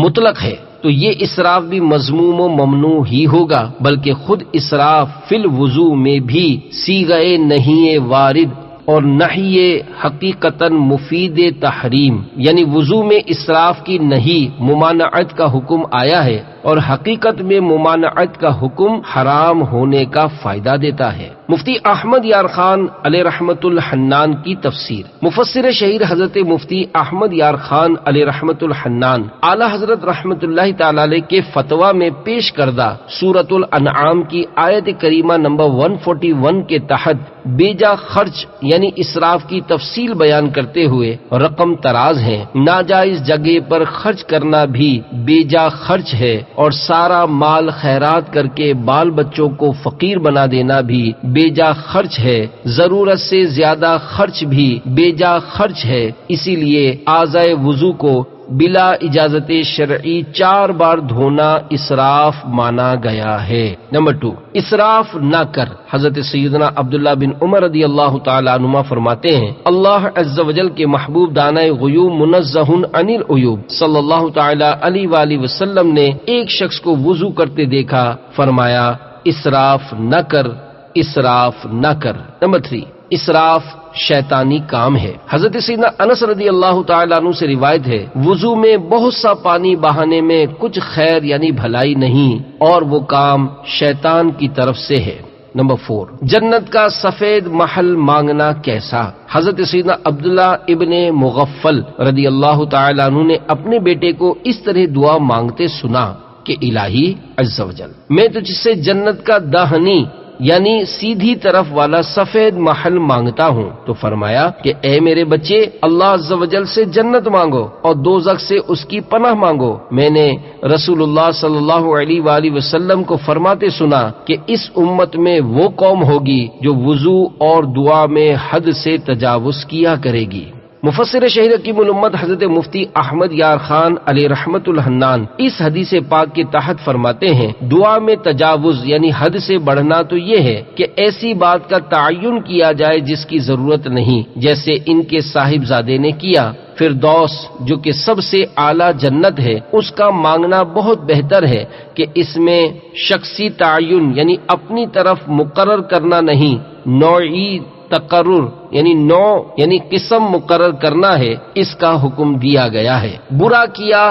مطلق ہے تو یہ اسراف بھی مذموم و ممنوع ہی ہوگا، بلکہ خود اسراف فی الوضو میں بھی صیغہ نہیں وارد اور نہی حقیقتاً مفید تحریم، یعنی وضو میں اسراف کی نہیں ممانعت کا حکم آیا ہے اور حقیقت میں ممانعت کا حکم حرام ہونے کا فائدہ دیتا ہے۔ مفتی احمد یار خان علیہ رحمت الحنان کی تفسیر۔ مفسر شہیر حضرت مفتی احمد یار خان علیہ رحمت الحنان اعلی حضرت رحمت اللہ تعالی علیہ کے فتویٰ میں پیش کردہ سورۃ الانعام کی آیت کریمہ نمبر 141 کے تحت بیجا خرچ یعنی اسراف کی تفصیل بیان کرتے ہوئے رقم تراز ہیں۔ ناجائز جگہ پر خرچ کرنا بھی بیجا خرچ ہے اور سارا مال خیرات کر کے بال بچوں کو فقیر بنا دینا بھی بیجا خرچ ہے۔ ضرورت سے زیادہ خرچ بھی بیجا خرچ ہے، اسی لیے اعضائے وضو کو بلا اجازت شرعی 4 بار دھونا اسراف مانا گیا ہے۔ نمبر 2، اسراف نہ کر۔ حضرت سیدنا عبداللہ بن عمر رضی اللہ تعالی عنہما فرماتے ہیں، اللہ عز و جل کے محبوب دانہ غیوب منزہ عن العیوب صلی اللہ تعالی علیہ وآلہ وسلم نے ایک شخص کو وضو کرتے دیکھا، فرمایا اسراف نہ کر، اسراف نہ کر۔ نمبر 3، اسراف شیطانی کام ہے۔ حضرت سیدنا انس رضی اللہ تعالیٰ عنہ سے روایت ہے، وضو میں بہت سا پانی بہانے میں کچھ خیر یعنی بھلائی نہیں اور وہ کام شیطان کی طرف سے ہے۔ نمبر 4، جنت کا سفید محل مانگنا کیسا؟ حضرت سیدنا عبداللہ ابن مغفل رضی اللہ تعالیٰ عنہ نے اپنے بیٹے کو اس طرح دعا مانگتے سنا کہ الہی عز و جل، میں تجھ سے جنت کا داہنی یعنی سیدھی طرف والا سفید محل مانگتا ہوں۔ تو فرمایا کہ اے میرے بچے، اللہ عز و جل سے جنت مانگو اور دوزخ سے اس کی پناہ مانگو۔ میں نے رسول اللہ صلی اللہ علیہ وآلہ وسلم کو فرماتے سنا کہ اس امت میں وہ قوم ہوگی جو وضو اور دعا میں حد سے تجاوز کیا کرے گی۔ مفسر شہیر حکیم الامت حضرت مفتی احمد یار خان علیہ رحمت الحنان اس حدیث پاک کے تحت فرماتے ہیں، دعا میں تجاوز یعنی حد سے بڑھنا تو یہ ہے کہ ایسی بات کا تعین کیا جائے جس کی ضرورت نہیں، جیسے ان کے صاحبزادے نے کیا۔ فردوس جو کہ سب سے اعلیٰ جنت ہے، اس کا مانگنا بہت بہتر ہے کہ اس میں شخصی تعین یعنی اپنی طرف مقرر کرنا نہیں، نوعی تقرر یعنی قسم مقرر کرنا ہے، اس کا حکم دیا گیا ہے۔ برا کیا،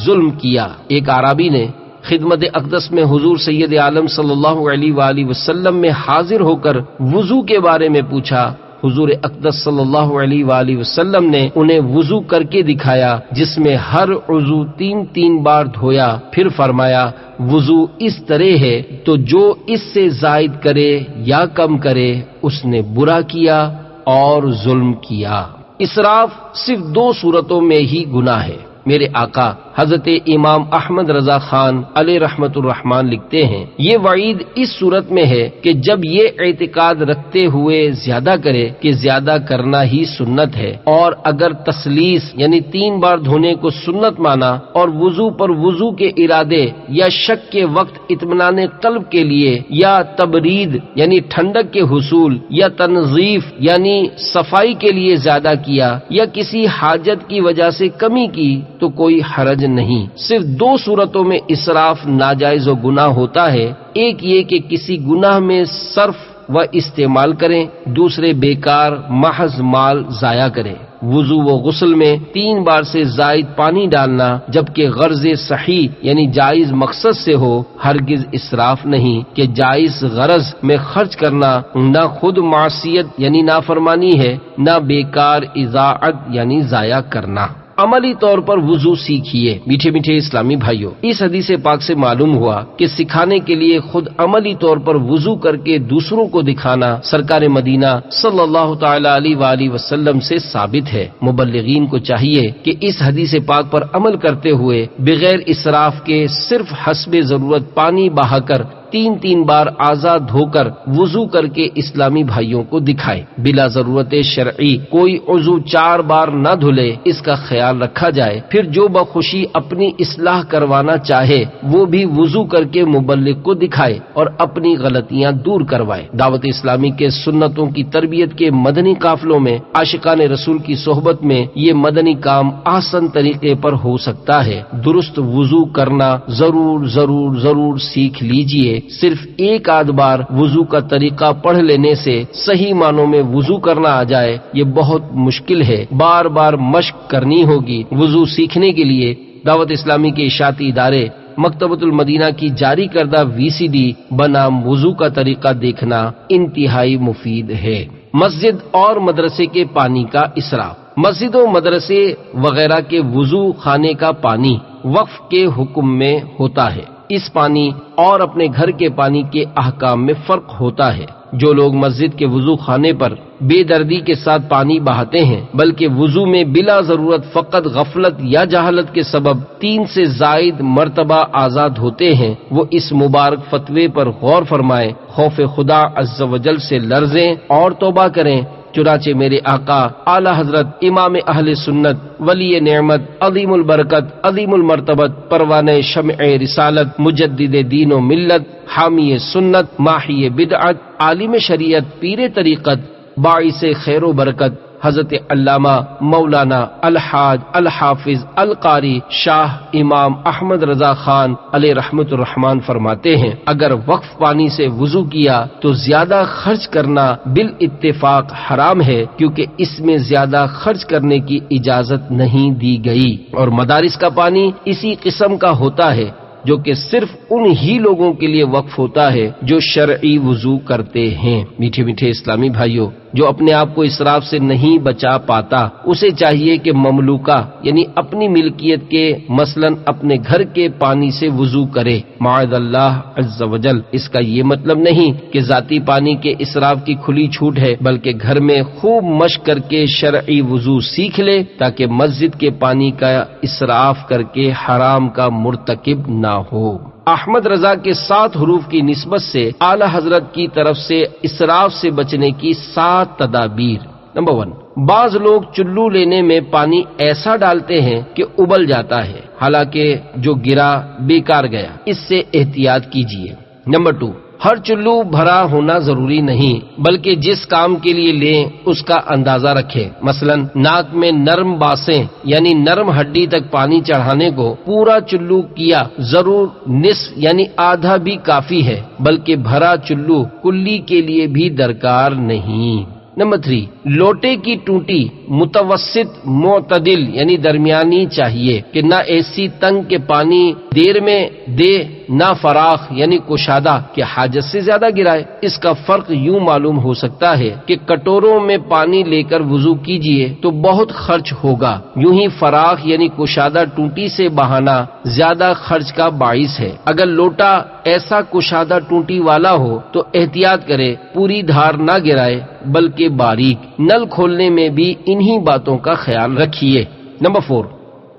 ظلم کیا۔ ایک اعرابی نے خدمت اقدس میں حضور سید عالم صلی اللہ علیہ وآلہ وسلم میں حاضر ہو کر وضو کے بارے میں پوچھا۔ حضور اقدس صلی اللہ علیہ وآلہ وسلم نے انہیں وضو کر کے دکھایا جس میں ہر عضو 3 بار دھویا، پھر فرمایا وضو اس طرح ہے تو جو اس سے زائد کرے یا کم کرے اس نے برا کیا اور ظلم کیا۔ اسراف صرف 2 صورتوں میں ہی گناہ ہے۔ میرے آقا حضرت امام احمد رضا خان علیہ رحمت الرحمان لکھتے ہیں، یہ وعید اس صورت میں ہے کہ جب یہ اعتقاد رکھتے ہوئے زیادہ کرے کہ زیادہ کرنا ہی سنت ہے، اور اگر تسلیس یعنی 3 بار دھونے کو سنت مانا اور وضو پر وضو کے ارادے یا شک کے وقت اطمینان قلب کے لیے یا تبرید یعنی ٹھنڈک کے حصول یا تنظیف یعنی صفائی کے لیے زیادہ کیا یا کسی حاجت کی وجہ سے کمی کی تو کوئی حرج نہیں۔ صرف 2 صورتوں میں اسراف ناجائز و گناہ ہوتا ہے، ایک یہ کہ کسی گناہ میں صرف و استعمال کریں، دوسرے بیکار محض مال ضائع کریں۔ وضو و غسل میں 3 بار سے زائد پانی ڈالنا جبکہ غرض صحیح یعنی جائز مقصد سے ہو، ہرگز اسراف نہیں کہ جائز غرض میں خرچ کرنا نہ خود معصیت یعنی نافرمانی ہے، نہ بیکار اضاعت یعنی ضائع کرنا۔ عملی طور پر وضو سیکھیے۔ میٹھے میٹھے اسلامی بھائیوں، اس حدیث پاک سے معلوم ہوا کہ سکھانے کے لیے خود عملی طور پر وضو کر کے دوسروں کو دکھانا سرکار مدینہ صلی اللہ تعالی علیہ وآلہ وسلم سے ثابت ہے۔ مبلغین کو چاہیے کہ اس حدیث پاک پر عمل کرتے ہوئے بغیر اسراف کے صرف حسب ضرورت پانی بہا کر 3 بار آزاد دھو کر وضو کر کے اسلامی بھائیوں کو دکھائے۔ بلا ضرورت شرعی کوئی عضو 4 بار نہ دھلے، اس کا خیال رکھا جائے۔ پھر جو بخوشی اپنی اصلاح کروانا چاہے وہ بھی وضو کر کے مبلغ کو دکھائے اور اپنی غلطیاں دور کروائے۔ دعوت اسلامی کے سنتوں کی تربیت کے مدنی قافلوں میں عاشقان رسول کی صحبت میں یہ مدنی کام آسان طریقے پر ہو سکتا ہے۔ درست وضو کرنا ضرور سیکھ لیجئے۔ صرف 1 آدھ بار وضو کا طریقہ پڑھ لینے سے صحیح معنوں میں وضو کرنا آ جائے یہ بہت مشکل ہے، بار بار مشق کرنی ہوگی۔ وضو سیکھنے کے لیے دعوت اسلامی کے اشاعتی ادارے مکتبۃ المدینہ کی جاری کردہ VCD بنام وضو کا طریقہ دیکھنا انتہائی مفید ہے۔ مسجد اور مدرسے کے پانی کا اسراف۔ مسجد و مدرسے وغیرہ کے وضو خانے کا پانی وقف کے حکم میں ہوتا ہے۔ اس پانی اور اپنے گھر کے پانی کے احکام میں فرق ہوتا ہے۔ جو لوگ مسجد کے وضو خانے پر بے دردی کے ساتھ پانی بہاتے ہیں بلکہ وضو میں بلا ضرورت فقط غفلت یا جہالت کے سبب 3 سے زائد مرتبہ آزاد ہوتے ہیں، وہ اس مبارک فتوے پر غور فرمائیں، خوف خدا عز و جل سے لرزیں اور توبہ کریں۔ چنانچہ میرے آقا اعلی حضرت امام اہل سنت ولی نعمت عظیم البرکت عظیم المرتبت پروانہ شمع رسالت مجدد دین و ملت حامی سنت ماحی بدعت عالم شریعت پیر طریقت باعث خیر و برکت حضرت علامہ مولانا الحاج الحافظ القاری شاہ امام احمد رضا خان علیہ رحمت الرحمان فرماتے ہیں، اگر وقف پانی سے وضو کیا تو زیادہ خرچ کرنا بالاتفاق حرام ہے، کیونکہ اس میں زیادہ خرچ کرنے کی اجازت نہیں دی گئی، اور مدارس کا پانی اسی قسم کا ہوتا ہے جو کہ صرف ان ہی لوگوں کے لیے وقف ہوتا ہے جو شرعی وضو کرتے ہیں۔ میٹھے میٹھے اسلامی بھائیوں، جو اپنے آپ کو اسراف سے نہیں بچا پاتا اسے چاہیے کہ مملوکہ یعنی اپنی ملکیت کے مثلا اپنے گھر کے پانی سے وضو کرے۔ معاذ اللہ عز و جل، اس کا یہ مطلب نہیں کہ ذاتی پانی کے اسراف کی کھلی چھوٹ ہے، بلکہ گھر میں خوب مشق کر کے شرعی وضو سیکھ لے تاکہ مسجد کے پانی کا اسراف کر کے حرام کا مرتکب نہ ہو۔ احمد رضا کے 7 حروف کی نسبت سے اعلی حضرت کی طرف سے اسراف سے بچنے کی 7 تدابیر۔ نمبر 1، بعض لوگ چلو لینے میں پانی ایسا ڈالتے ہیں کہ ابل جاتا ہے، حالانکہ جو گرا بیکار گیا، اس سے احتیاط کیجیے۔ نمبر 2، ہر چلو بھرا ہونا ضروری نہیں، بلکہ جس کام کے لیے لیں اس کا اندازہ رکھیں۔ مثلا ناک میں نرم باسیں یعنی نرم ہڈی تک پانی چڑھانے کو پورا چلو کیا ضرور نصف یعنی آدھا بھی کافی ہے، بلکہ بھرا چلو کلی کے لیے بھی درکار نہیں۔ نمبر 3، لوٹے کی ٹوٹی متوسط معتدل یعنی درمیانی چاہیے کہ نہ ایسی تنگ کہ پانی دیر میں دے، نہ فراخ یعنی کشادہ کہ حاجت سے زیادہ گرائے۔ اس کا فرق یوں معلوم ہو سکتا ہے کہ کٹوروں میں پانی لے کر وضو کیجئے تو بہت خرچ ہوگا، یوں ہی فراخ یعنی کشادہ ٹوٹی سے بہانا زیادہ خرچ کا باعث ہے۔ اگر لوٹا ایسا کشادہ ٹوٹی والا ہو تو احتیاط کرے پوری دھار نہ گرائے بلکہ باریک۔ نل کھولنے میں بھی انہی باتوں کا خیال رکھیے۔ نمبر 4،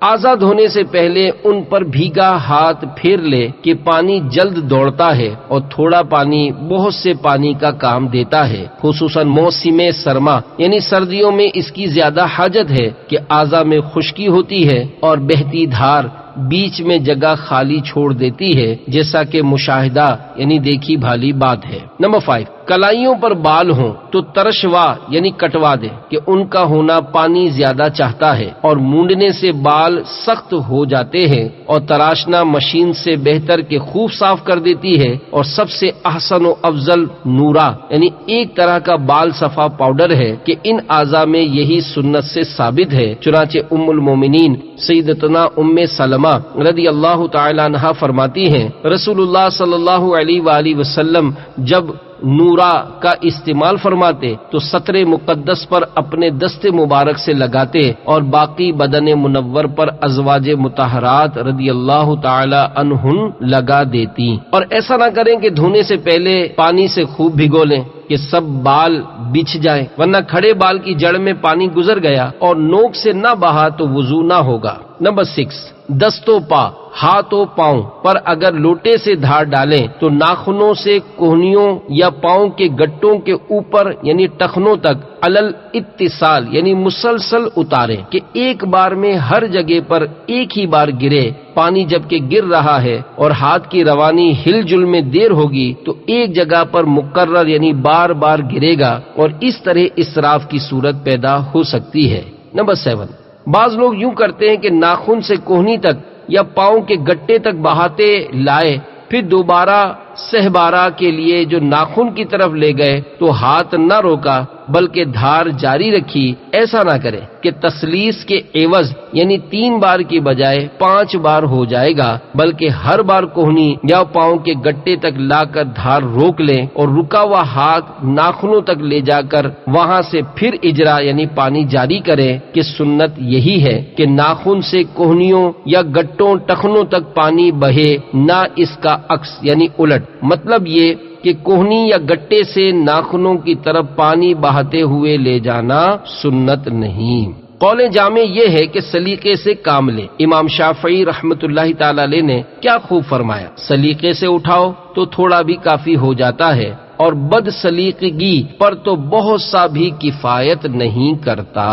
آزاد ہونے سے پہلے ان پر بھیگا ہاتھ پھیر لے کہ پانی جلد دوڑتا ہے اور تھوڑا پانی بہت سے پانی کا کام دیتا ہے، خصوصاً موسم سرما یعنی سردیوں میں اس کی زیادہ حاجت ہے کہ اعضاء میں خشکی ہوتی ہے اور بہتی دھار بیچ میں جگہ خالی چھوڑ دیتی ہے، جیسا کہ مشاہدہ یعنی دیکھی بھالی بات ہے۔ نمبر 5، کلائیوں پر بال ہوں تو ترشوا یعنی کٹوا دے کہ ان کا ہونا پانی زیادہ چاہتا ہے، اور مونڈنے سے بال سخت ہو جاتے ہیں، اور تراشنا مشین سے بہتر کہ خوب صاف کر دیتی ہے، اور سب سے احسن و افضل نورا یعنی ایک طرح کا بال صفا پاؤڈر ہے کہ ان اعضاء میں یہی سنت سے ثابت ہے۔ چنانچہ ام المومنین سیدتنا ام سلمہ رضی اللہ تعالی عنہا فرماتی ہیں، رسول اللہ صلی اللہ علیہ وآلہ وسلم جب نورا کا استعمال فرماتے تو سطر مقدس پر اپنے دست مبارک سے لگاتے اور باقی بدن منور پر ازواج مطہرات رضی اللہ تعالی عنہن لگا دیتی، اور ایسا نہ کریں کہ دھونے سے پہلے پانی سے خوب بھگو لیں کہ سب بال بچھ جائیں، ورنہ کھڑے بال کی جڑ میں پانی گزر گیا اور نوک سے نہ بہا تو وضو نہ ہوگا۔ نمبر 6، دست و پا، ہاتھ و پاؤں پر اگر لوٹے سے دھار ڈالیں تو ناخنوں سے کوہنیوں یا پاؤں کے گٹوں کے اوپر یعنی ٹخنوں تک علل اتصال یعنی مسلسل اتاریں کہ ایک بار میں ہر جگہ پر ایک ہی بار گرے۔ پانی جبکہ گر رہا ہے اور ہاتھ کی روانی ہل جل میں دیر ہوگی تو ایک جگہ پر مقرر یعنی بار بار گرے گا، اور اس طرح اسراف کی صورت پیدا ہو سکتی ہے۔ نمبر 7، بعض لوگ یوں کرتے ہیں کہ ناخن سے کوہنی تک یا پاؤں کے گٹے تک بہاتے لائے، پھر دوبارہ سہبارہ کے لیے جو ناخن کی طرف لے گئے تو ہاتھ نہ روکا بلکہ دھار جاری رکھی۔ ایسا نہ کرے کہ تسلیس کے عوض یعنی 3 بار کی بجائے 5 بار ہو جائے گا، بلکہ ہر بار کوہنی یا پاؤں کے گٹے تک لا کر دھار روک لیں اور رکا ہوا ہاتھ ناخنوں تک لے جا کر وہاں سے پھر اجرا یعنی پانی جاری کریں کہ سنت یہی ہے کہ ناخن سے کوہنیوں یا گٹوں ٹخنوں تک پانی بہے، نہ اس کا عکس یعنی الٹ۔ مطلب یہ کہ کوہنی یا گٹے سے ناخنوں کی طرف پانی بہاتے ہوئے لے جانا سنت نہیں۔ قول جامع یہ ہے کہ سلیقے سے کام لے۔ امام شافعی رحمت اللہ تعالی علیہ نے کیا خوب فرمایا، سلیقے سے اٹھاؤ تو تھوڑا بھی کافی ہو جاتا ہے، اور بد سلیقگی پر تو بہت سا بھی کفایت نہیں کرتا۔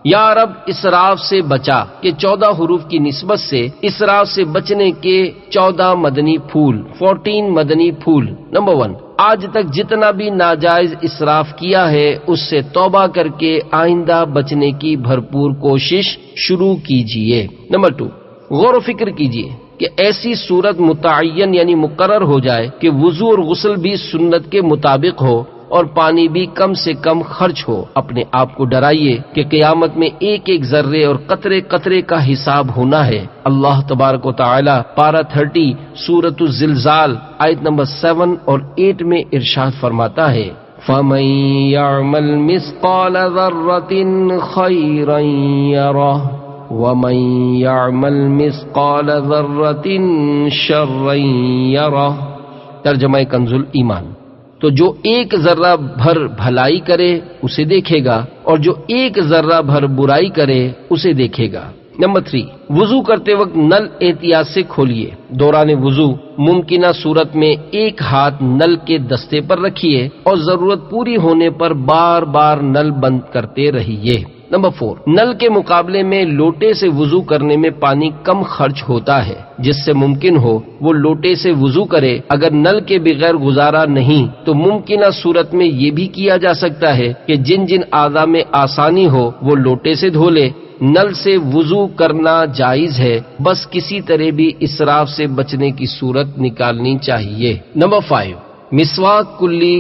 یا رب اسراف سے بچا کہ 14 حروف کی نسبت سے اسراف سے بچنے کے 14 مدنی پھول 14 مدنی پھول۔ نمبر 1، آج تک جتنا بھی ناجائز اسراف کیا ہے اس سے توبہ کر کے آئندہ بچنے کی بھرپور کوشش شروع کیجیے۔ نمبر 2، غور و فکر کیجیے کہ ایسی صورت متعین یعنی مقرر ہو جائے کہ وضو اور غسل بھی سنت کے مطابق ہو اور پانی بھی کم سے کم خرچ ہو۔ اپنے آپ کو ڈرائیے کہ قیامت میں ایک ایک ذرے اور قطرے قطرے کا حساب ہونا ہے۔ اللہ تبارک و تعالی پارہ 30 سورۃ الزلزال آیت نمبر 7 اور 8 میں ارشاد فرماتا ہے، فَمَن يَعْمَلْ مِثْقَالَ ذَرَّةٍ خَيْرًا يَرَهُ وَمَن يَعْمَلْ مِثْقَالَ ذَرَّةٍ شَرًّا يَرَهُ۔ ترجمہ کنز الایمان۔ تو جو ایک ذرہ بھر بھلائی کرے اسے دیکھے گا، اور جو ایک ذرہ بھر برائی کرے اسے دیکھے گا۔ نمبر 3، وضو کرتے وقت نل احتیاط سے کھولیے۔ دوران وضو ممکنہ صورت میں ایک ہاتھ نل کے دستے پر رکھیے اور ضرورت پوری ہونے پر بار بار نل بند کرتے رہیے۔ نمبر 4، نل کے مقابلے میں لوٹے سے وضو کرنے میں پانی کم خرچ ہوتا ہے، جس سے ممکن ہو وہ لوٹے سے وضو کرے۔ اگر نل کے بغیر گزارا نہیں تو ممکنہ صورت میں یہ بھی کیا جا سکتا ہے کہ جن جن اعضاء میں آسانی ہو وہ لوٹے سے دھو لے۔ نل سے وضو کرنا جائز ہے، بس کسی طرح بھی اسراف سے بچنے کی صورت نکالنی چاہیے۔ نمبر 5، مسواک، کلی،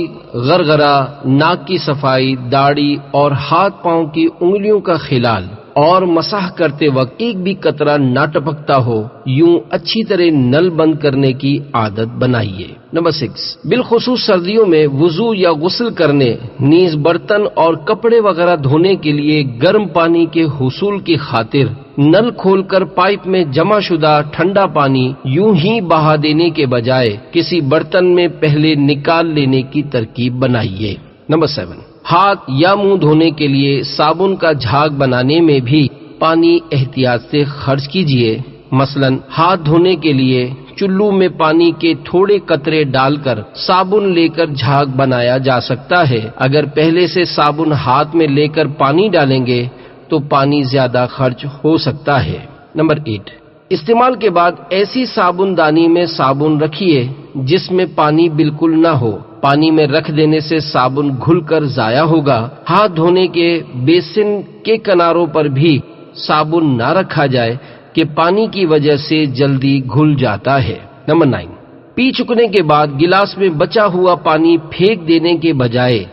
غرغرہ، ناک کی صفائی، داڑھی اور ہاتھ پاؤں کی انگلیوں کا خلال اور مسح کرتے وقت ایک بھی قطرہ نہ ٹپکتا ہو، یوں اچھی طرح نل بند کرنے کی عادت بنائیے۔ نمبر 6، بالخصوص سردیوں میں وضو یا غسل کرنے نیز برتن اور کپڑے وغیرہ دھونے کے لیے گرم پانی کے حصول کی خاطر نل کھول کر پائپ میں جمع شدہ ٹھنڈا پانی یوں ہی بہا دینے کے بجائے کسی برتن میں پہلے نکال لینے کی ترکیب بنائیے۔ نمبر 7، ہاتھ یا منہ دھونے کے لیے صابن کا جھاگ بنانے میں بھی پانی احتیاط سے خرچ کیجیے۔ مثلا ہاتھ دھونے کے لیے چلو میں پانی کے تھوڑے قطرے ڈال کر صابن لے کر جھاگ بنایا جا سکتا ہے۔ اگر پہلے سے صابن ہاتھ میں لے کر پانی ڈالیں گے تو پانی زیادہ خرچ ہو سکتا ہے۔ نمبر 8، استعمال کے بعد ایسی صابن دانی میں صابن رکھیے جس میں پانی بالکل نہ ہو۔ پانی میں رکھ دینے سے صابن گھل کر ضائع ہوگا۔ ہاتھ دھونے کے بیسن کے کناروں پر بھی صابن نہ رکھا جائے کہ پانی کی وجہ سے جلدی گھل جاتا ہے۔ نمبر 9، پی چکنے کے بعد گلاس میں بچا ہوا پانی پھینک دینے کے بجائے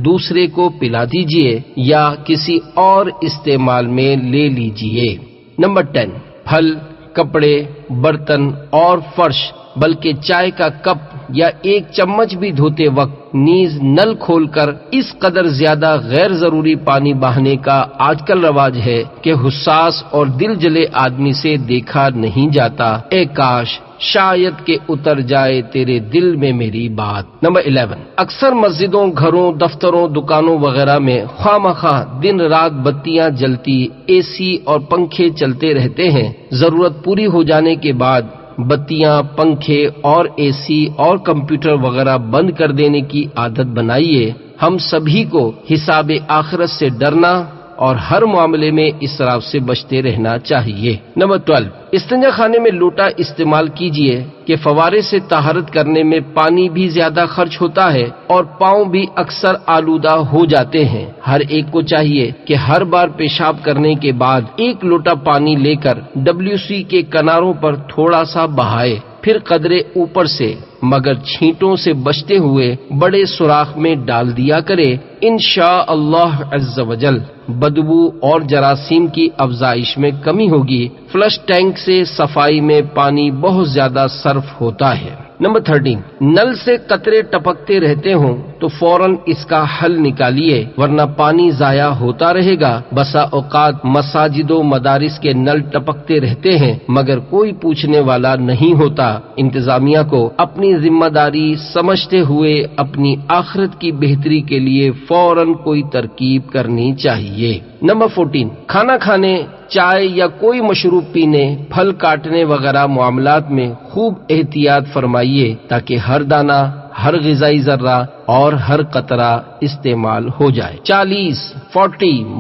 دوسرے کو پلا دیجیے یا کسی اور استعمال میں لے لیجیے۔ نمبر 10، پھل، کپڑے، برتن اور فرش بلکہ چائے کا کپ یا ایک چمچ بھی دھوتے وقت نیز نل کھول کر اس قدر زیادہ غیر ضروری پانی بہانے کا آج کل رواج ہے کہ حساس اور دل جلے آدمی سے دیکھا نہیں جاتا۔ اے کاش شاید کہ اتر جائے تیرے دل میں میری بات۔ نمبر 11، اکثر مسجدوں، گھروں، دفتروں، دکانوں وغیرہ میں خواہ مخواہ دن رات بتیاں جلتی، اے سی اور پنکھے چلتے رہتے ہیں۔ ضرورت پوری ہو جانے کے بعد بتیاں، پنکھے اور اے سی اور کمپیوٹر وغیرہ بند کر دینے کی عادت بنائیے۔ ہم سبھی کو حساب آخرت سے ڈرنا اور ہر معاملے میں اسراف سے بچتے رہنا چاہیے۔ نمبر 12، استنجا خانے میں لوٹا استعمال کیجیے کہ فوارے سے طہارت کرنے میں پانی بھی زیادہ خرچ ہوتا ہے اور پاؤں بھی اکثر آلودہ ہو جاتے ہیں۔ ہر ایک کو چاہیے کہ ہر بار پیشاب کرنے کے بعد ایک لوٹا پانی لے کر WC کے کناروں پر تھوڑا سا بہائے، پھر قدرے اوپر سے مگر چھینٹوں سے بچتے ہوئے بڑے سوراخ میں ڈال دیا کرے۔ انشاءاللہ عز وجل بدبو اور جراثیم کی افزائش میں کمی ہوگی۔ فلش ٹینک سے صفائی میں پانی بہت زیادہ صرف ہوتا ہے۔ نمبر 13، نل سے قطرے ٹپکتے رہتے ہوں تو فوراً اس کا حل نکالیے ورنہ پانی ضائع ہوتا رہے گا۔ بسا اوقات مساجد و مدارس کے نل ٹپکتے رہتے ہیں مگر کوئی پوچھنے والا نہیں ہوتا۔ انتظامیہ کو اپنی ذمہ داری سمجھتے ہوئے اپنی آخرت کی بہتری کے لیے فوراً کوئی ترکیب کرنی چاہیے۔ نمبر 14، کھانا کھانے، چائے یا کوئی مشروب پینے، پھل کاٹنے وغیرہ معاملات میں خوب احتیاط فرمائیے تاکہ ہر دانہ، ہر غذائی ذرہ اور ہر قطرہ استعمال ہو جائے۔ 40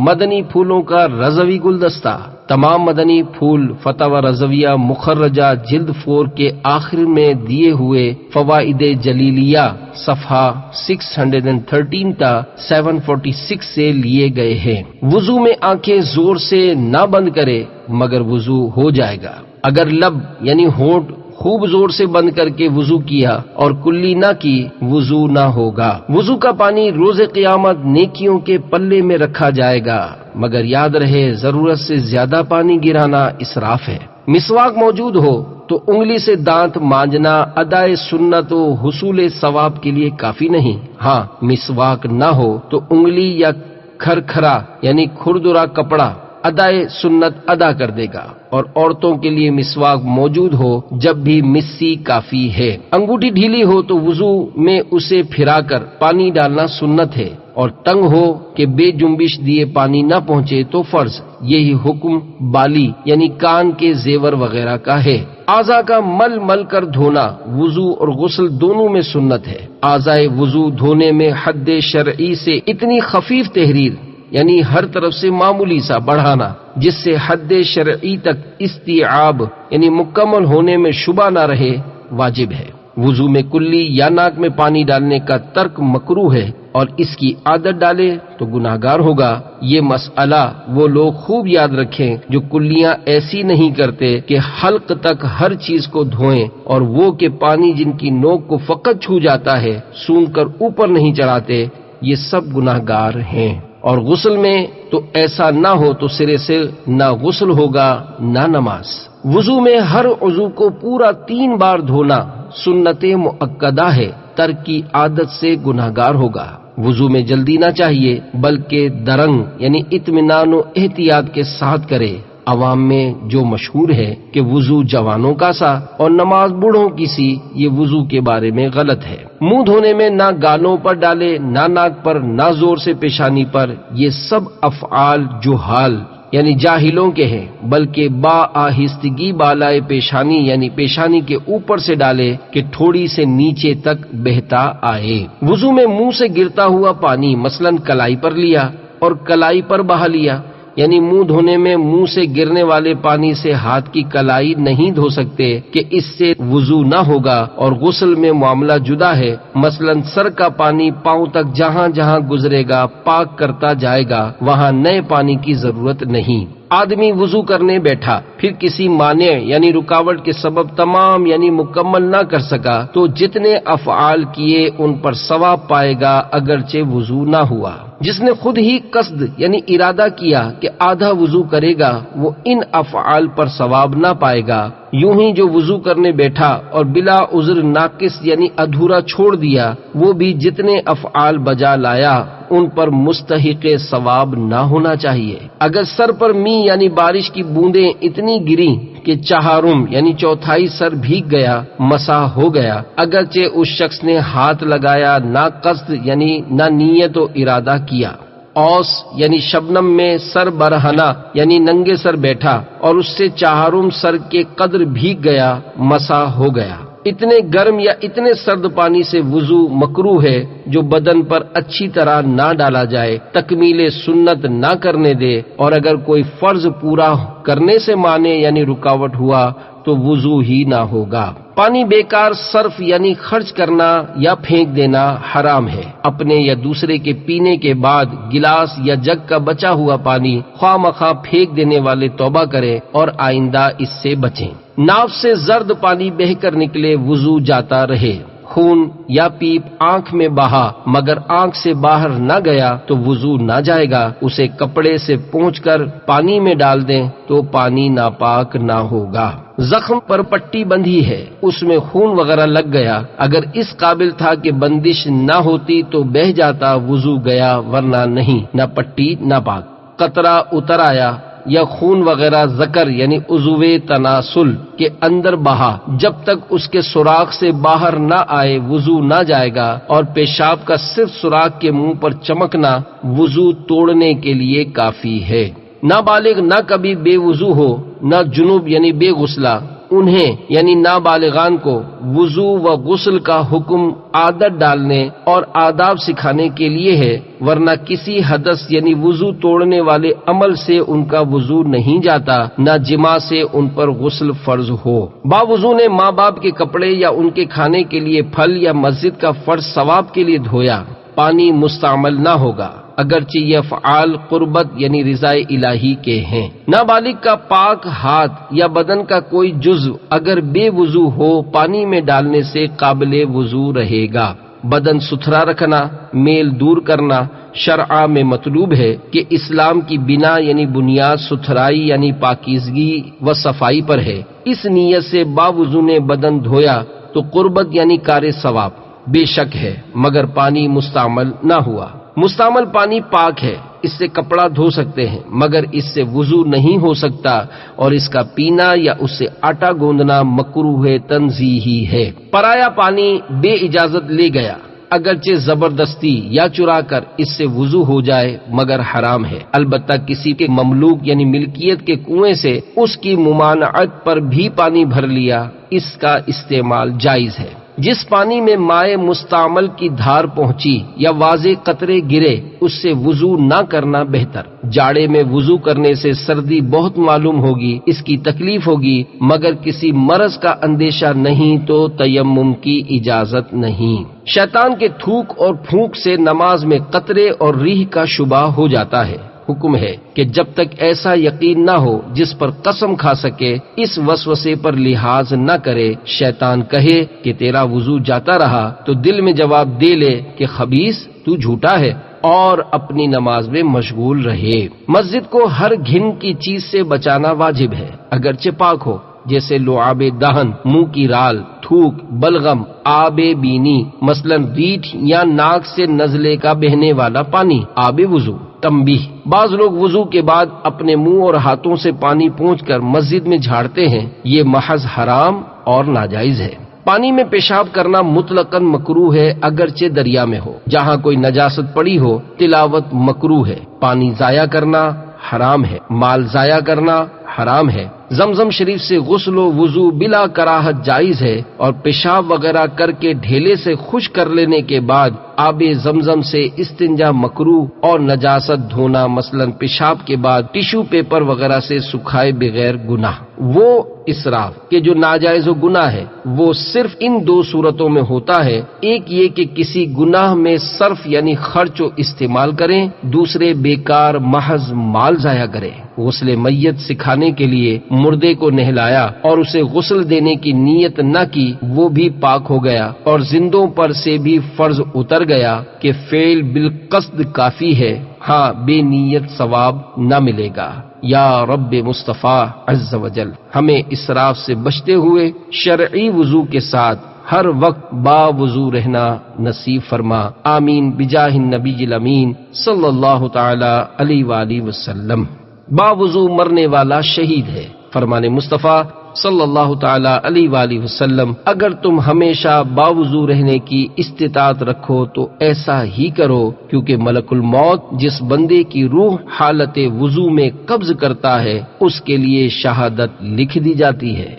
مدنی پھولوں کا رضوی گلدستہ۔ تمام مدنی پھول فتاوی رضویہ مخرجہ جلد 4 کے آخر میں دیے ہوئے فوائد جلیلیہ صفحہ 613 تا 746 سے لیے گئے ہیں۔ وضو میں آنکھیں زور سے نہ بند کرے مگر وضو ہو جائے گا۔ اگر لب یعنی ہونٹ خوب زور سے بند کر کے وضو کیا اور کلی نہ کی، وضو نہ ہوگا۔ وضو کا پانی روز قیامت نیکیوں کے پلے میں رکھا جائے گا مگر یاد رہے ضرورت سے زیادہ پانی گرانا اسراف ہے۔ مسواک موجود ہو تو انگلی سے دانت مانجنا ادائے سنت و حصول ثواب کے لیے کافی نہیں۔ ہاں، مسواک نہ ہو تو انگلی یا کھرکھرا یعنی کھردرا کپڑا ادائے سنت ادا کر دے گا، اور عورتوں کے لیے مسواک موجود ہو جب بھی مسی کافی ہے۔ انگوٹھی ڈھیلی ہو تو وضو میں اسے پھرا کر پانی ڈالنا سنت ہے، اور تنگ ہو کہ بے جنبش دیے پانی نہ پہنچے تو فرض۔ یہی حکم بالی یعنی کان کے زیور وغیرہ کا ہے۔ اعضاء کا مل مل کر دھونا وضو اور غسل دونوں میں سنت ہے۔ اعضاء وضو دھونے میں حد شرعی سے اتنی خفیف تحریر یعنی ہر طرف سے معمولی سا بڑھانا جس سے حد شرعی تک استیعاب یعنی مکمل ہونے میں شبہ نہ رہے واجب ہے۔ وضو میں کلی یا ناک میں پانی ڈالنے کا ترک مکروہ ہے اور اس کی عادت ڈالے تو گناہگار ہوگا۔ یہ مسئلہ وہ لوگ خوب یاد رکھیں جو کلیاں ایسی نہیں کرتے کہ حلق تک ہر چیز کو دھوئیں، اور وہ کہ پانی جن کی نوک کو فقط چھو جاتا ہے سونگھ کر اوپر نہیں چڑھاتے، یہ سب گناہگار ہیں۔ اور غسل میں تو ایسا نہ ہو تو سرے سے نہ غسل ہوگا نہ نماز۔ وضو میں ہر عضو کو پورا 3 بار دھونا سنت مؤکدہ ہے، ترک کی عادت سے گناہگار ہوگا۔ وضو میں جلدی نہ چاہیے بلکہ درنگ یعنی اطمینان و احتیاط کے ساتھ کرے۔ عوام میں جو مشہور ہے کہ وضو جوانوں کا سا اور نماز بوڑھوں کی سی، یہ وضو کے بارے میں غلط ہے۔ منہ دھونے میں نہ گالوں پر ڈالے، نہ ناک پر، نہ زور سے پیشانی پر، یہ سب افعال جہال یعنی جاہلوں کے ہیں، بلکہ با آہستگی بالائے پیشانی یعنی پیشانی کے اوپر سے ڈالے کہ تھوڑی سے نیچے تک بہتا آئے۔ وضو میں منہ سے گرتا ہوا پانی مثلاً کلائی پر لیا اور کلائی پر بہا لیا، یعنی منہ دھونے میں منہ سے گرنے والے پانی سے ہاتھ کی کلائی نہیں دھو سکتے کہ اس سے وضو نہ ہوگا، اور غسل میں معاملہ جدا ہے، مثلا سر کا پانی پاؤں تک جہاں جہاں گزرے گا پاک کرتا جائے گا، وہاں نئے پانی کی ضرورت نہیں۔ آدمی وضو کرنے بیٹھا، پھر کسی مانع یعنی رکاوٹ کے سبب تمام یعنی مکمل نہ کر سکا تو جتنے افعال کیے ان پر ثواب پائے گا اگرچہ وضو نہ ہوا۔ جس نے خود ہی قصد یعنی ارادہ کیا کہ آدھا وضو کرے گا وہ ان افعال پر ثواب نہ پائے گا۔ یوں ہی جو وضو کرنے بیٹھا اور بلا عذر ناقص یعنی ادھورا چھوڑ دیا، وہ بھی جتنے افعال بجا لایا ان پر مستحق ثواب نہ ہونا چاہیے۔ اگر سر پر می یعنی بارش کی بوندیں اتنی گری کہ چہارم یعنی چوتھائی سر بھیگ گیا، مسح ہو گیا، اگرچہ اس شخص نے ہاتھ لگایا نہ قصد یعنی نہ نیت و ارادہ کیا۔ اوس یعنی شبنم میں سر برہنہ یعنی ننگے سر بیٹھا اور اس سے چہارم سر کے قدر بھیگ گیا، مسح ہو گیا۔ اتنے گرم یا اتنے سرد پانی سے وضو مکروہ ہے جو بدن پر اچھی طرح نہ ڈالا جائے، تکمیل سنت نہ کرنے دے، اور اگر کوئی فرض پورا کرنے سے مانے یعنی رکاوٹ ہوا تو وضو ہی نہ ہوگا۔ پانی بیکار صرف یعنی خرچ کرنا یا پھینک دینا حرام ہے۔ اپنے یا دوسرے کے پینے کے بعد گلاس یا جگ کا بچا ہوا پانی خواہ مخواہ پھینک دینے والے توبہ کریں اور آئندہ اس سے بچیں۔ ناف سے زرد پانی بہہ کر نکلے وضو جاتا رہے، خون یا پیپ آنکھ میں بہا مگر آنکھ سے باہر نہ گیا تو وضو نہ جائے گا، اسے کپڑے سے پونچھ کر پانی میں ڈال دیں تو پانی ناپاک نہ ہوگا۔ زخم پر پٹی بندھی ہے، اس میں خون وغیرہ لگ گیا، اگر اس قابل تھا کہ بندش نہ ہوتی تو بہہ جاتا، وضو گیا، ورنہ نہیں، نہ پٹی نہ پاک۔ قطرہ اتر آیا یا خون وغیرہ ذکر یعنی عضو تناسل کے اندر بہا، جب تک اس کے سوراخ سے باہر نہ آئے وضو نہ جائے گا، اور پیشاب کا صرف سوراخ کے منہ پر چمکنا وضو توڑنے کے لیے کافی ہے۔ نابالغ نہ کبھی بے وضو ہو نہ جنوب یعنی بے غسلہ، انہیں یعنی نابالغان کو وضو و غسل کا حکم عادت ڈالنے اور آداب سکھانے کے لیے ہے، ورنہ کسی حدث یعنی وضو توڑنے والے عمل سے ان کا وضو نہیں جاتا، نہ جماع سے ان پر غسل فرض ہو۔ باوضو نے ماں باپ کے کپڑے یا ان کے کھانے کے لیے پھل یا مسجد کا فرض ثواب کے لیے دھویا، پانی مستعمل نہ ہوگا، اگرچہ یہ افعال قربت یعنی رضا الہی کے ہیں۔ نابالغ کا پاک ہاتھ یا بدن کا کوئی جزو اگر بے وضو ہو پانی میں ڈالنے سے قابل وضو رہے گا۔ بدن ستھرا رکھنا، میل دور کرنا شرع میں مطلوب ہے کہ اسلام کی بنا یعنی بنیاد ستھرائی یعنی پاکیزگی و صفائی پر ہے۔ اس نیت سے باوضو نے بدن دھویا تو قربت یعنی کار ثواب بے شک ہے، مگر پانی مستعمل نہ ہوا۔ مستعمل پانی پاک ہے، اس سے کپڑا دھو سکتے ہیں، مگر اس سے وضو نہیں ہو سکتا، اور اس کا پینا یا اس سے آٹا گوندنا مکروہ تنزیہی ہے۔ پرایا پانی بے اجازت لے گیا، اگرچہ زبردستی یا چرا کر اس سے وضو ہو جائے مگر حرام ہے، البتہ کسی کے مملوک یعنی ملکیت کے کنویں سے اس کی ممانعت پر بھی پانی بھر لیا، اس کا استعمال جائز ہے۔ جس پانی میں مائع مستعمل کی دھار پہنچی یا واضح قطرے گرے اس سے وضو نہ کرنا بہتر۔ جاڑے میں وضو کرنے سے سردی بہت معلوم ہوگی، اس کی تکلیف ہوگی، مگر کسی مرض کا اندیشہ نہیں تو تیمم کی اجازت نہیں۔ شیطان کے تھوک اور پھونک سے نماز میں قطرے اور ریح کا شبہ ہو جاتا ہے۔ حکم ہے کہ جب تک ایسا یقین نہ ہو جس پر قسم کھا سکے اس وسوسے پر لحاظ نہ کرے۔ شیطان کہے کہ تیرا وضو جاتا رہا تو دل میں جواب دے لے کہ خبیث تو جھوٹا ہے، اور اپنی نماز میں مشغول رہے۔ مسجد کو ہر گھن کی چیز سے بچانا واجب ہے، اگرچہ پاک ہو، جیسے لعاب دہن، منہ کی رال، تھوک، بلغم، آب بینی مثلا ریٹھ یا ناک سے نزلے کا بہنے والا پانی، آب وضو۔ تنبیہ: بعض لوگ وضو کے بعد اپنے منہ اور ہاتھوں سے پانی پونچھ کر مسجد میں جھاڑتے ہیں، یہ محض حرام اور ناجائز ہے۔ پانی میں پیشاب کرنا مطلقاً مکروہ ہے، اگرچہ دریا میں ہو۔ جہاں کوئی نجاست پڑی ہو تلاوت مکروہ ہے۔ پانی ضائع کرنا حرام ہے، مال ضائع کرنا حرام ہے۔ زمزم شریف سے غسل و وضو بلا کراہت جائز ہے، اور پیشاب وغیرہ کر کے ڈھیلے سے خشک کر لینے کے بعد آب زمزم سے استنجا مکروہ، اور نجاست دھونا مثلا پیشاب کے بعد ٹیشو پیپر وغیرہ سے سکھائے بغیر گناہ۔ وہ اسراف کہ جو ناجائز و گناہ ہے وہ صرف ان دو صورتوں میں ہوتا ہے، ایک یہ کہ کسی گناہ میں صرف یعنی خرچ و استعمال کریں، دوسرے بیکار محض مال ضائع کریں۔ غسل میت سکھانے کے لیے مردے کو نہلایا اور اسے غسل دینے کی نیت نہ کی، وہ بھی پاک ہو گیا، اور زندوں پر سے بھی فرض اتر گیا کہ فعل بالقصد کافی ہے، ہاں بے نیت ثواب نہ ملے گا۔ یا رب مصطفیٰ عز وجل ہمیں اسراف سے بچتے ہوئے شرعی وضو کے ساتھ ہر وقت با وضو رہنا نصیب فرما، آمین بجاہ النبی الامین صلی اللہ تعالی علیہ وآلہ وسلم۔ با وضو مرنے والا شہید ہے، فرمان مصطفیٰ صلی اللہ تعالی علیہ وآلہ وسلم، اگر تم ہمیشہ باوضو رہنے کی استطاعت رکھو تو ایسا ہی کرو، کیونکہ ملک الموت جس بندے کی روح حالت وضو میں قبض کرتا ہے اس کے لیے شہادت لکھ دی جاتی ہے۔